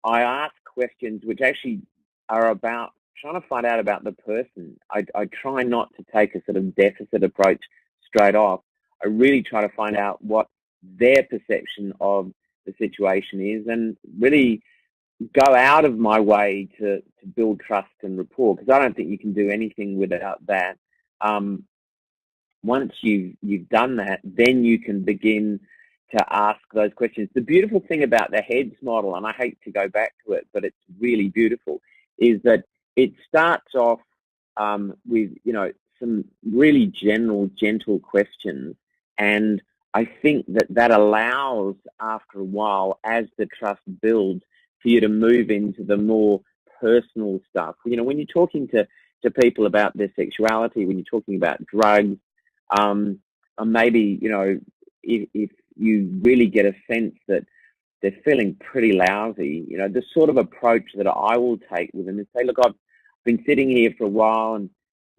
I ask questions which actually are about trying to find out about the person. I try not to take a sort of deficit approach straight off. I really try to find out what their perception of the situation is, and really go out of my way to build trust and rapport, because I don't think you can do anything without that. Once you've done that, then you can begin to ask those questions. The beautiful thing about the HEADS model, and I hate to go back to it, but it's really beautiful, is that it starts off with, some really general, gentle questions, and I think that allows, after a while, as the trust builds, for you to move into the more personal stuff. When you're talking to people about their sexuality, when you're talking about drugs, or maybe, if you really get a sense that they're feeling pretty lousy, the sort of approach that I will take with them is say, look, I've been sitting here for a while and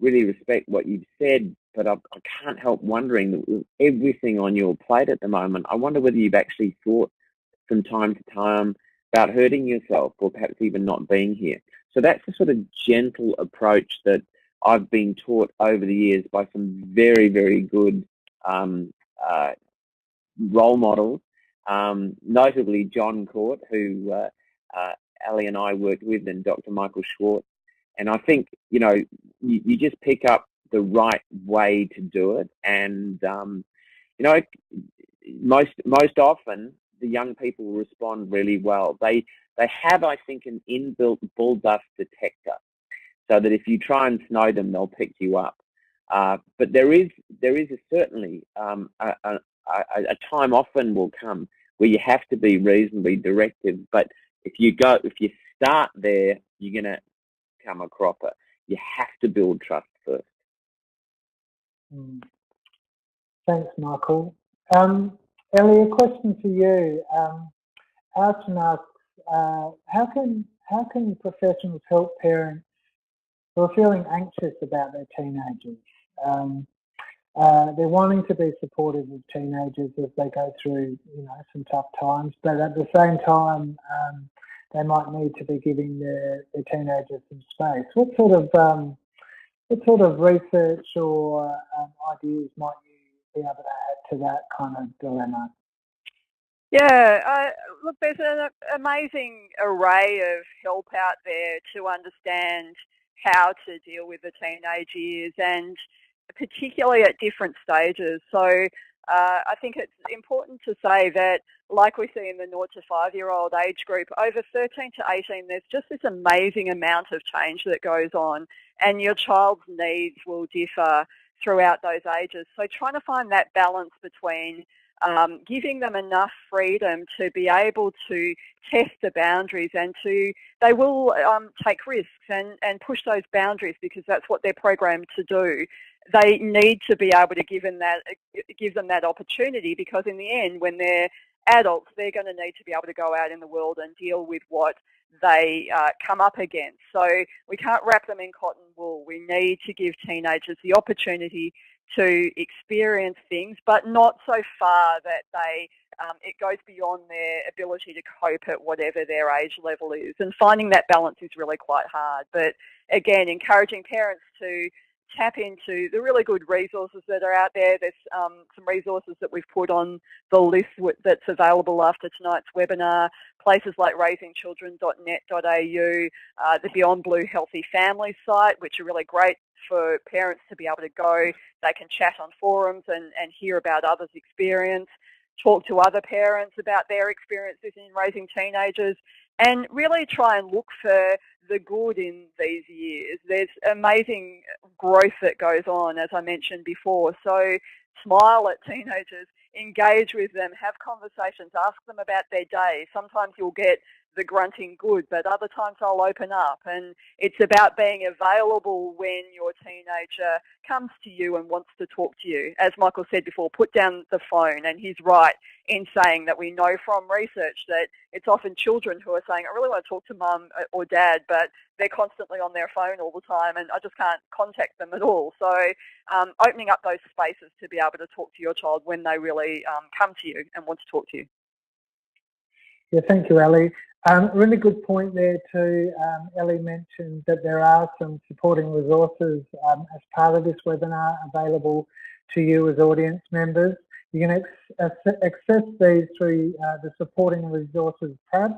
really respect what you've said, but I can't help wondering that with everything on your plate at the moment, I wonder whether you've actually thought from time to time about hurting yourself, or perhaps even not being here. So that's the sort of gentle approach that I've been taught over the years by some very, very good role models, notably John Court, who Elly and I worked with, and Dr. Michael Schwartz. And I think, you just pick up the right way to do it. And you know, most often the young people respond really well. They have, I think, an inbuilt bull dust detector, so that if you try and snow them, they'll pick you up. But there is certainly a time often will come where you have to be reasonably directive. But if you start there, you're going to come a cropper. You have to build trust first. Thanks, Michael. Elly, a question for you. Archon asks, how can professionals help parents who are feeling anxious about their teenagers? They're wanting to be supportive of teenagers as they go through, some tough times, but at the same time, they might need to be giving their teenagers some space. What sort of research or ideas might you be able to add to that kind of dilemma? Yeah, look, there's an amazing array of help out there to understand how to deal with the teenage years, and particularly at different stages. So I think it's important to say that, like we see in the 0 to 5-year-old age group, over 13 to 18, there's just this amazing amount of change that goes on, and your child's needs will differ throughout those ages. So trying to find that balance between giving them enough freedom to be able to test the boundaries, and they will take risks and push those boundaries because that's what they're programmed to do. They need to be able to give them that opportunity, because in the end, when they're adults, they're going to need to be able to go out in the world and deal with what they come up against. So we can't wrap them in cotton wool. We need to give teenagers the opportunity to experience things, but not so far that it goes beyond their ability to cope at whatever their age level is. And finding that balance is really quite hard. But again, encouraging parents to tap into the really good resources that are out there. There's some resources that we've put on the list that's available after tonight's webinar, places like raisingchildren.net.au, the Beyond Blue Healthy Families site, which are really great for parents to be able to go. They can chat on forums and hear about others' experience, talk to other parents about their experiences in raising teenagers, and really try and look for the good in these years. There's amazing growth that goes on, as I mentioned before. So smile at teenagers, engage with them, have conversations, ask them about their day. Sometimes you'll get the grunting good, but other times they'll open up. And it's about being available when your teenager comes to you and wants to talk to you. As Michael said before, put down the phone, and he's right in saying that we know from research that it's often children who are saying, I really want to talk to mum or dad, but they're constantly on their phone all the time and I just can't contact them at all. So opening up those spaces to be able to talk to your child when they really come to you and want to talk to you. Yeah, thank you, Elly. Really good point there too. Elly mentioned that there are some supporting resources as part of this webinar available to you as audience members. You can access these through the supporting resources tab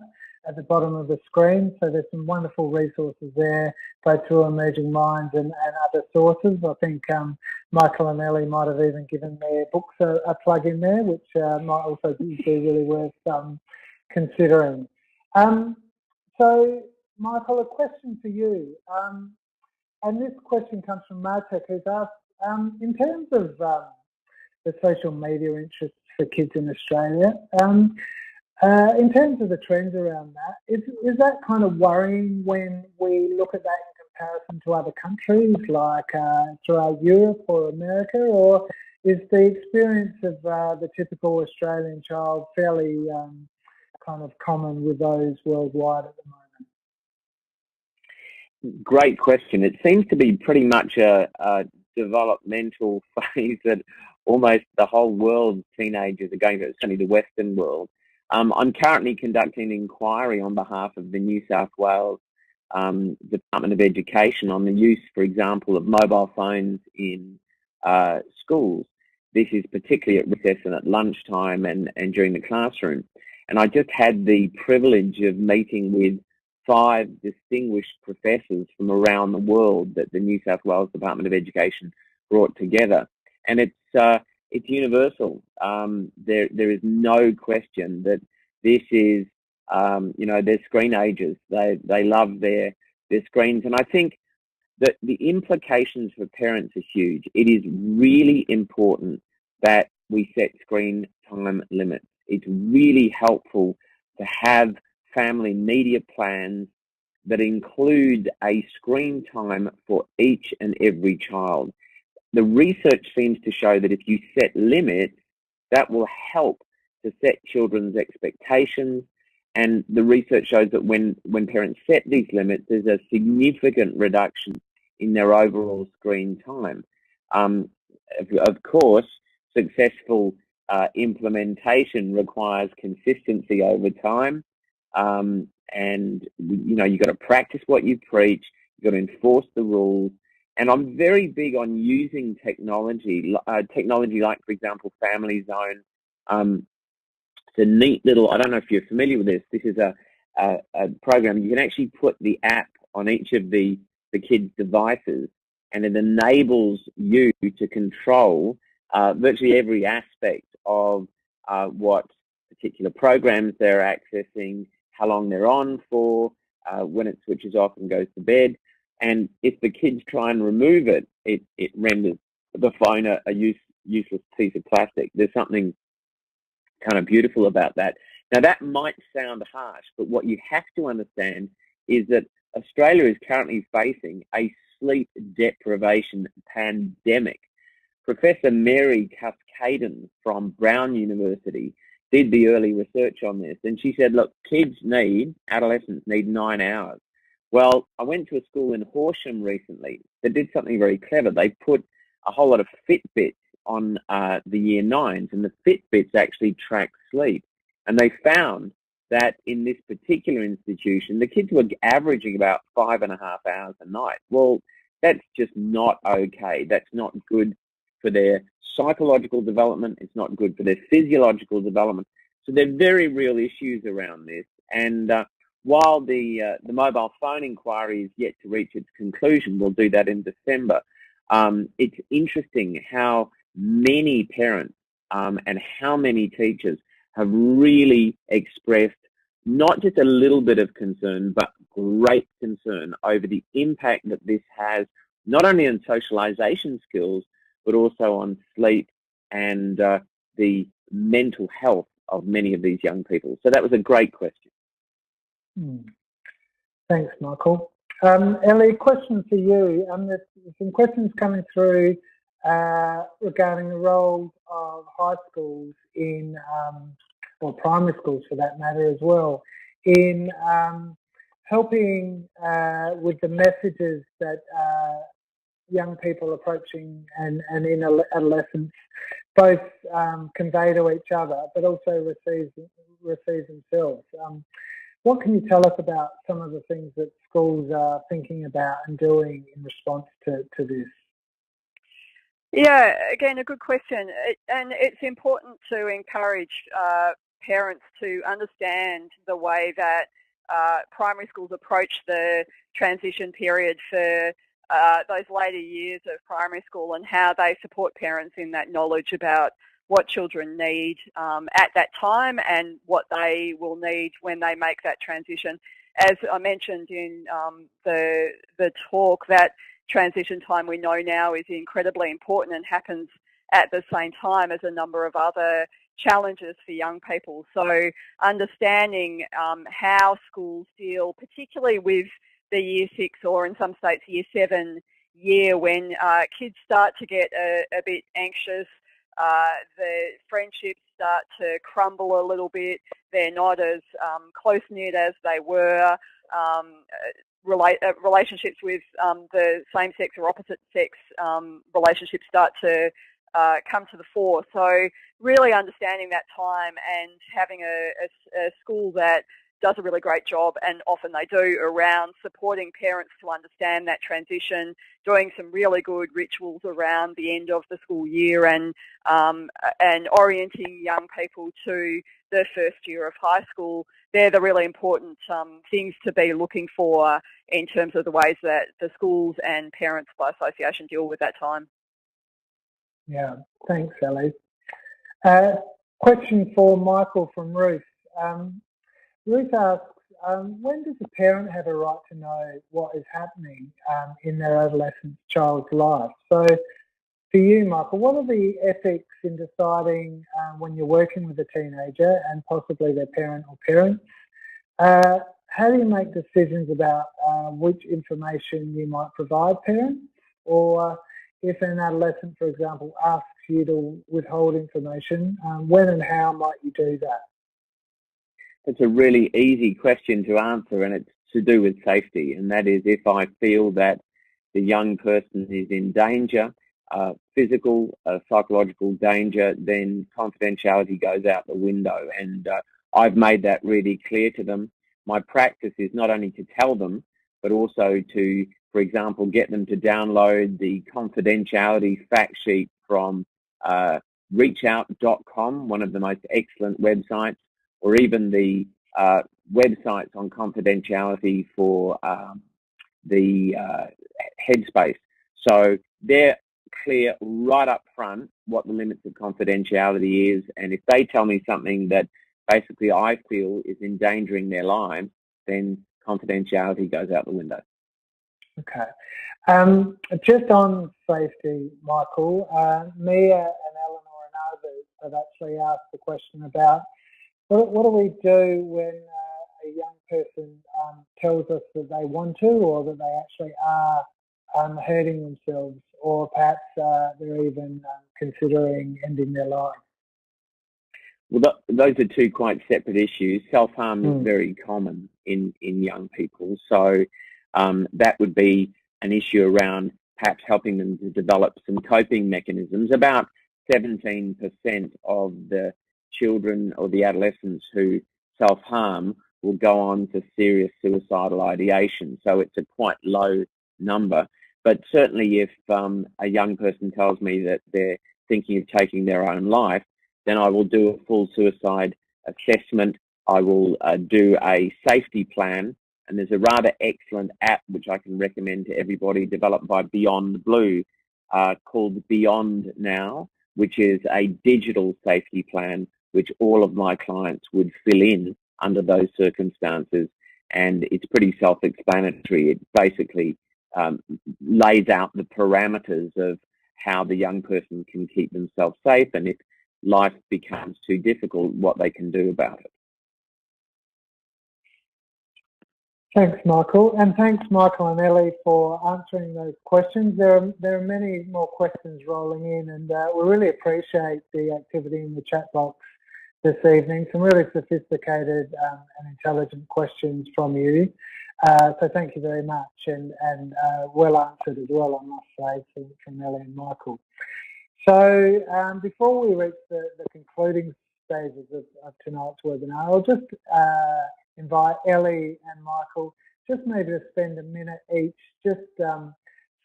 at the bottom of the screen. So there's some wonderful resources there, both through Emerging Minds and other sources. I think Michael and Elly might have even given their books a plug in there, which might also be really worth considering. So, Michael, a question for you. And this question comes from Martek, who's asked, in terms of the social media interests for kids in Australia, in terms of the trends around that, is that kind of worrying when we look at that in comparison to other countries like throughout Europe or America, or is the experience of the typical Australian child fairly kind of common with those worldwide at the moment? Great question. It seems to be pretty much a developmental phase that almost the whole world's teenagers are going through, certainly the Western world. I'm currently conducting an inquiry on behalf of the New South Wales Department of Education on the use, for example, of mobile phones in schools. This is particularly at recess and at lunchtime and during the classroom. And I just had the privilege of meeting with 5 distinguished professors from around the world that the New South Wales Department of Education brought together. And it's universal. There is no question that this is, their screen ages. They love their screens. And I think that the implications for parents are huge. It is really important that we set screen time limits. It's really helpful to have family media plans that include a screen time for each and every child. The research seems to show that if you set limits, that will help to set children's expectations. And the research shows that when parents set these limits, there's a significant reduction in their overall screen time. Of course, successful implementation requires consistency over time. And, you've got to practice what you preach. You've got to enforce the rules. And I'm very big on using technology like, for example, Family Zone. It's a neat little, I don't know if you're familiar with this. This is a program. You can actually put the app on each of the kids' devices, and it enables you to control virtually every aspect of what particular programs they're accessing, how long they're on for, when it switches off and goes to bed. And if the kids try and remove it, it renders the phone a useless piece of plastic. There's something kind of beautiful about that. Now, that might sound harsh, but what you have to understand is that Australia is currently facing a sleep deprivation pandemic. Professor Mary Cascaden from Brown University did the early research on this, and she said, look, adolescents need 9 hours. Well, I went to a school in Horsham recently that did something very clever. They put a whole lot of Fitbits on the year 9s, and the Fitbits actually track sleep. And they found that in this particular institution, the kids were averaging about 5.5 hours a night. Well, that's just not okay. That's not good for their psychological development. It's not good for their physiological development. So there are very real issues around this. And while the mobile phone inquiry is yet to reach its conclusion, we'll do that in December, it's interesting how many parents and how many teachers have really expressed not just a little bit of concern, but great concern over the impact that this has, not only on socialization skills, but also on sleep and the mental health of many of these young people. So that was a great question. Thanks, Michael. Elly, question for you. There's some questions coming through regarding the role of high schools in, or primary schools for that matter as well, in helping with the messages that young people approaching and in adolescence both convey to each other, but also receive themselves. What can you tell us about some of the things that schools are thinking about and doing in response to this? Yeah, again, a good question. And it's important to encourage parents to understand the way that primary schools approach the transition period for those later years of primary school, and how they support parents in that knowledge about what children need at that time and what they will need when they make that transition. As I mentioned in the talk, that transition time we know now is incredibly important and happens at the same time as a number of other challenges for young people. So understanding how schools deal, particularly with the year 6 or in some states year 7 year, when kids start to get a bit anxious, the friendships start to crumble a little bit, they're not as close-knit as they were, relationships with the same sex or opposite sex relationships start to come to the fore. So really understanding that time and having a school that does a really great job, and often they do, around supporting parents to understand that transition, doing some really good rituals around the end of the school year, and orienting young people to the first year of high school. They're the really important things to be looking for in terms of the ways that the schools and parents by association deal with that time. Yeah, thanks, Elly. Question for Michael from Ruth. Ruth asks, when does a parent have a right to know what is happening in their adolescent child's life? So for you, Michael, what are the ethics in deciding when you're working with a teenager and possibly their parent or parents? How do you make decisions about which information you might provide parents? Or if an adolescent, for example, asks you to withhold information, when and how might you do that? It's a really easy question to answer, and it's to do with safety. And that is, if I feel that the young person is in danger, physical, psychological danger, then confidentiality goes out the window. And I've made that really clear to them. My practice is not only to tell them, but also to, for example, get them to download the confidentiality fact sheet from reachout.com, one of the most excellent websites, or even the websites on confidentiality for the Headspace. So they're clear right up front what the limits of confidentiality is, and if they tell me something that basically I feel is endangering their lives, then confidentiality goes out the window. Okay. Just on safety, Michael, Mia and Eleanor and others have actually asked the question about what do we do when a young person tells us that they want to, or that they actually are hurting themselves, or perhaps they're even considering ending their lives? Well, those are two quite separate issues. Self-harm is very common in young people, so that would be an issue around perhaps helping them to develop some coping mechanisms. About 17% of the children or the adolescents who self-harm will go on to serious suicidal ideation, so it's a quite low number. But certainly if a young person tells me that they're thinking of taking their own life, then I will do a full suicide assessment. I will do a safety plan, and there's a rather excellent app which I can recommend to everybody, developed by Beyond Blue, called Beyond Now, which is a digital safety plan which all of my clients would fill in under those circumstances, and it's pretty self-explanatory. It basically lays out the parameters of how the young person can keep themselves safe, and if life becomes too difficult, what they can do about it. Thanks, Michael, and thanks, Michael and Elly, for answering those questions. There are many more questions rolling in, and we really appreciate the activity in the chat box this evening. Some really sophisticated and intelligent questions from you. So thank you very much, and well answered as well, I must say, from Elly and Michael. So before we reach the concluding stages of tonight's webinar, I'll just invite Elly and Michael just maybe to spend a minute each just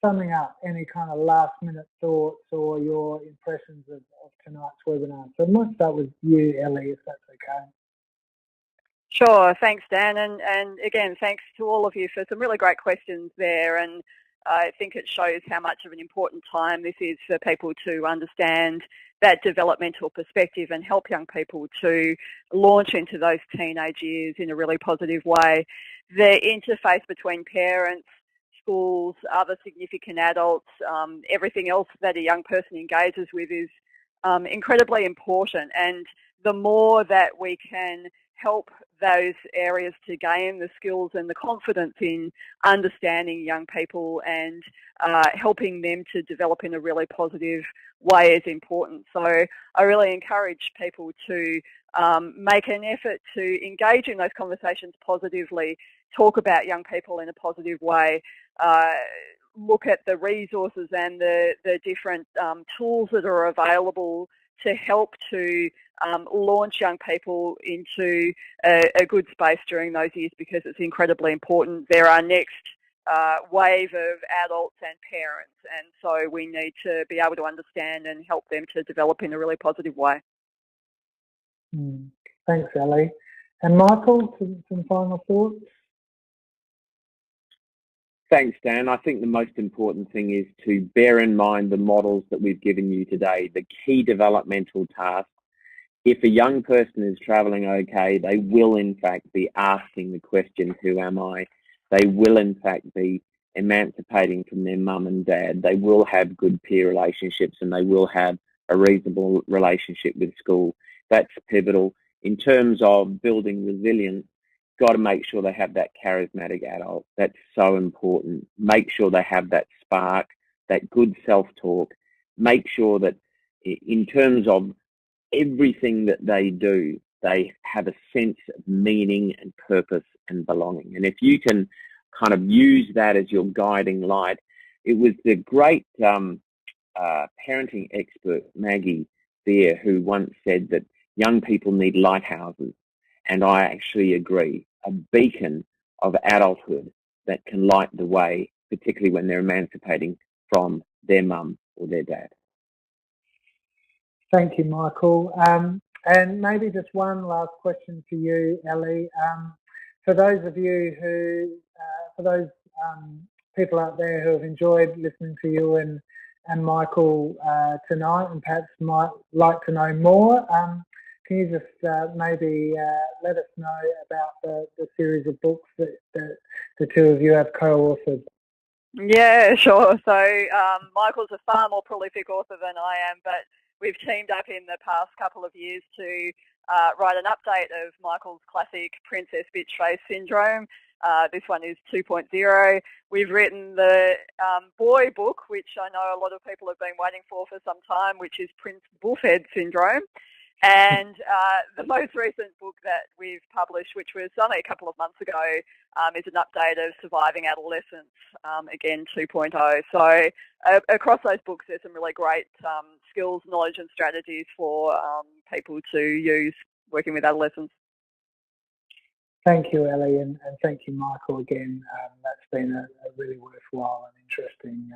summing up any kind of last minute thoughts or your impressions of tonight's webinar. So I might start with you, Elly, if that's okay. Sure, thanks Dan, and again thanks to all of you for some really great questions there, and I think it shows how much of an important time this is for people to understand that developmental perspective and help young people to launch into those teenage years in a really positive way. The interface between parents, schools, other significant adults, everything else that a young person engages with is incredibly important, and the more that we can help those areas to gain the skills and the confidence in understanding young people and helping them to develop in a really positive way is important. So I really encourage people to make an effort to engage in those conversations positively, talk about young people in a positive way, look at the resources and the different tools that are available to help to launch young people into a good space during those years, because it's incredibly important. They're our next wave of adults and parents, and so we need to be able to understand and help them to develop in a really positive way. Thanks, Elly. And Michael, some final thoughts? Thanks, Dan. I think the most important thing is to bear in mind the models that we've given you today, the key developmental tasks. If a young person is travelling okay, they will in fact be asking the question, who am I? They will in fact be emancipating from their mum and dad. They will have good peer relationships and they will have a reasonable relationship with school. That's pivotal. In terms of building resilience, got to make sure they have that charismatic adult. That's so important. Make sure they have that spark, that good self-talk. Make sure that in terms of everything that they do, they have a sense of meaning and purpose and belonging. And if you can kind of use that as your guiding light, it was the great parenting expert, Maggie Beer, who once said that young people need lighthouses. And I actually agree, a beacon of adulthood that can light the way, particularly when they're emancipating from their mum or their dad. Thank you, Michael. And maybe just one last question for you, Elly. For those of you who, for those people out there who have enjoyed listening to you and Michael tonight and perhaps might like to know more, can you just maybe let us know about the series of books that the two of you have co-authored? Yeah, sure. So Michael's a far more prolific author than I am, but we've teamed up in the past couple of years to write an update of Michael's classic Princess Bitch Face Syndrome. This one is 2.0. We've written the boy book, which I know a lot of people have been waiting for some time, which is Prince Bullhead Syndrome. And the most recent book that we've published, which was only a couple of months ago, is an update of Surviving Adolescence, again 2.0. So across those books, there's some really great skills, knowledge and strategies for people to use working with adolescents. Thank you, Elly, and thank you, Michael, again. That's been a really worthwhile and interesting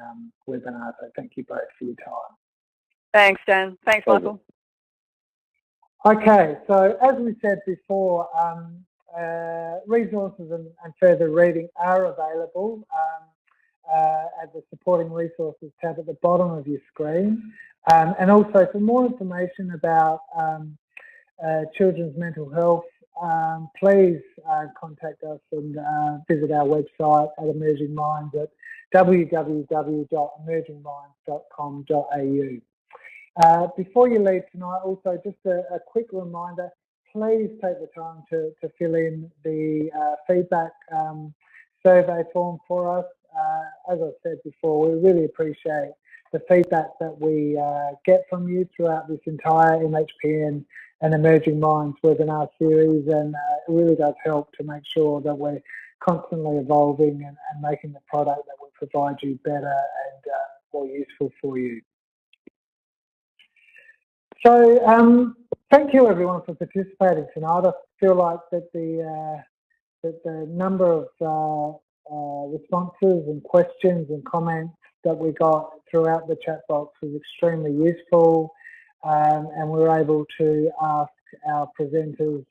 webinar, so thank you both for your time. Thanks, Dan. Thanks, Michael. Okay, so as we said before, resources and further reading are available at the supporting resources tab at the bottom of your screen. And also for more information about children's mental health, please contact us and visit our website at Emerging Minds at www.emergingminds.com.au. Before you leave tonight, also just a quick reminder, please take the time to fill in the feedback survey form for us. As I said before, we really appreciate the feedback that we get from you throughout this entire MHPN and Emerging Minds webinar series, and it really does help to make sure that we're constantly evolving and making the product that we provide you better and more useful for you. So thank you everyone for participating tonight. I feel like that the number of responses and questions and comments that we got throughout the chat box was extremely useful, and we were able to ask our presenters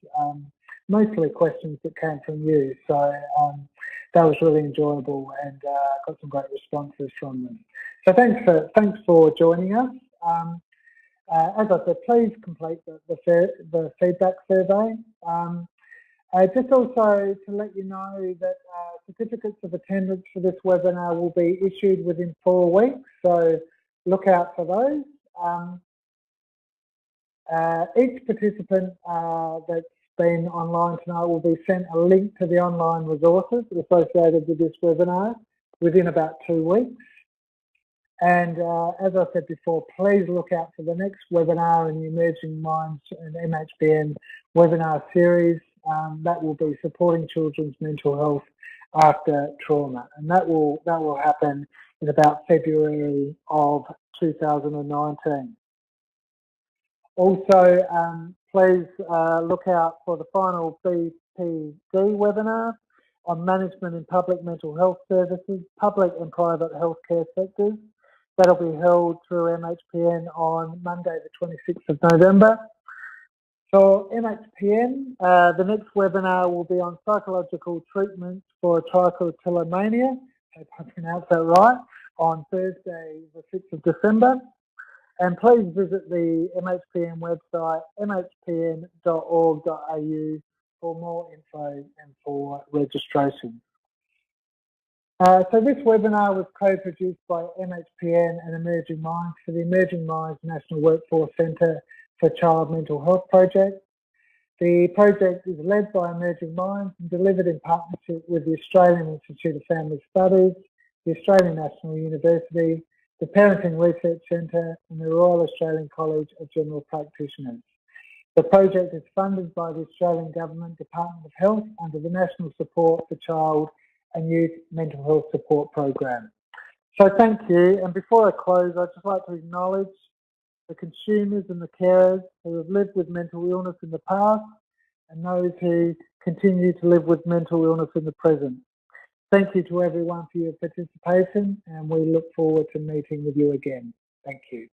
mostly questions that came from you. So that was really enjoyable, and got some great responses from them. So thanks for joining us. As I said, please complete the feedback survey. Just also to let you know that certificates of attendance for this webinar will be issued within 4 weeks, so look out for those. Each participant that's been online tonight will be sent a link to the online resources associated with this webinar within about 2 weeks. And as I said before, please look out for the next webinar in the Emerging Minds and MHPN webinar series. That will be supporting children's mental health after trauma, and that will happen in about February of 2019. Also, please look out for the final BPD webinar on management in public mental health services, public and private healthcare sectors. That'll be held through MHPN on Monday the 26th of November. For MHPN, the next webinar will be on psychological treatments for trichotillomania, hope I pronounced that right, on Thursday the 6th of December. And please visit the MHPN website, mhpn.org.au, for more info and for registration. So this webinar was co-produced by MHPN and Emerging Minds for the Emerging Minds National Workforce Centre for Child Mental Health project. The project is led by Emerging Minds and delivered in partnership with the Australian Institute of Family Studies, the Australian National University, the Parenting Research Centre and the Royal Australian College of General Practitioners. The project is funded by the Australian Government Department of Health under the National Support for Child and Youth Mental Health Support Program. So thank you, and before I close, I'd just like to acknowledge the consumers and the carers who have lived with mental illness in the past and those who continue to live with mental illness in the present. Thank you to everyone for your participation, and we look forward to meeting with you again. Thank you.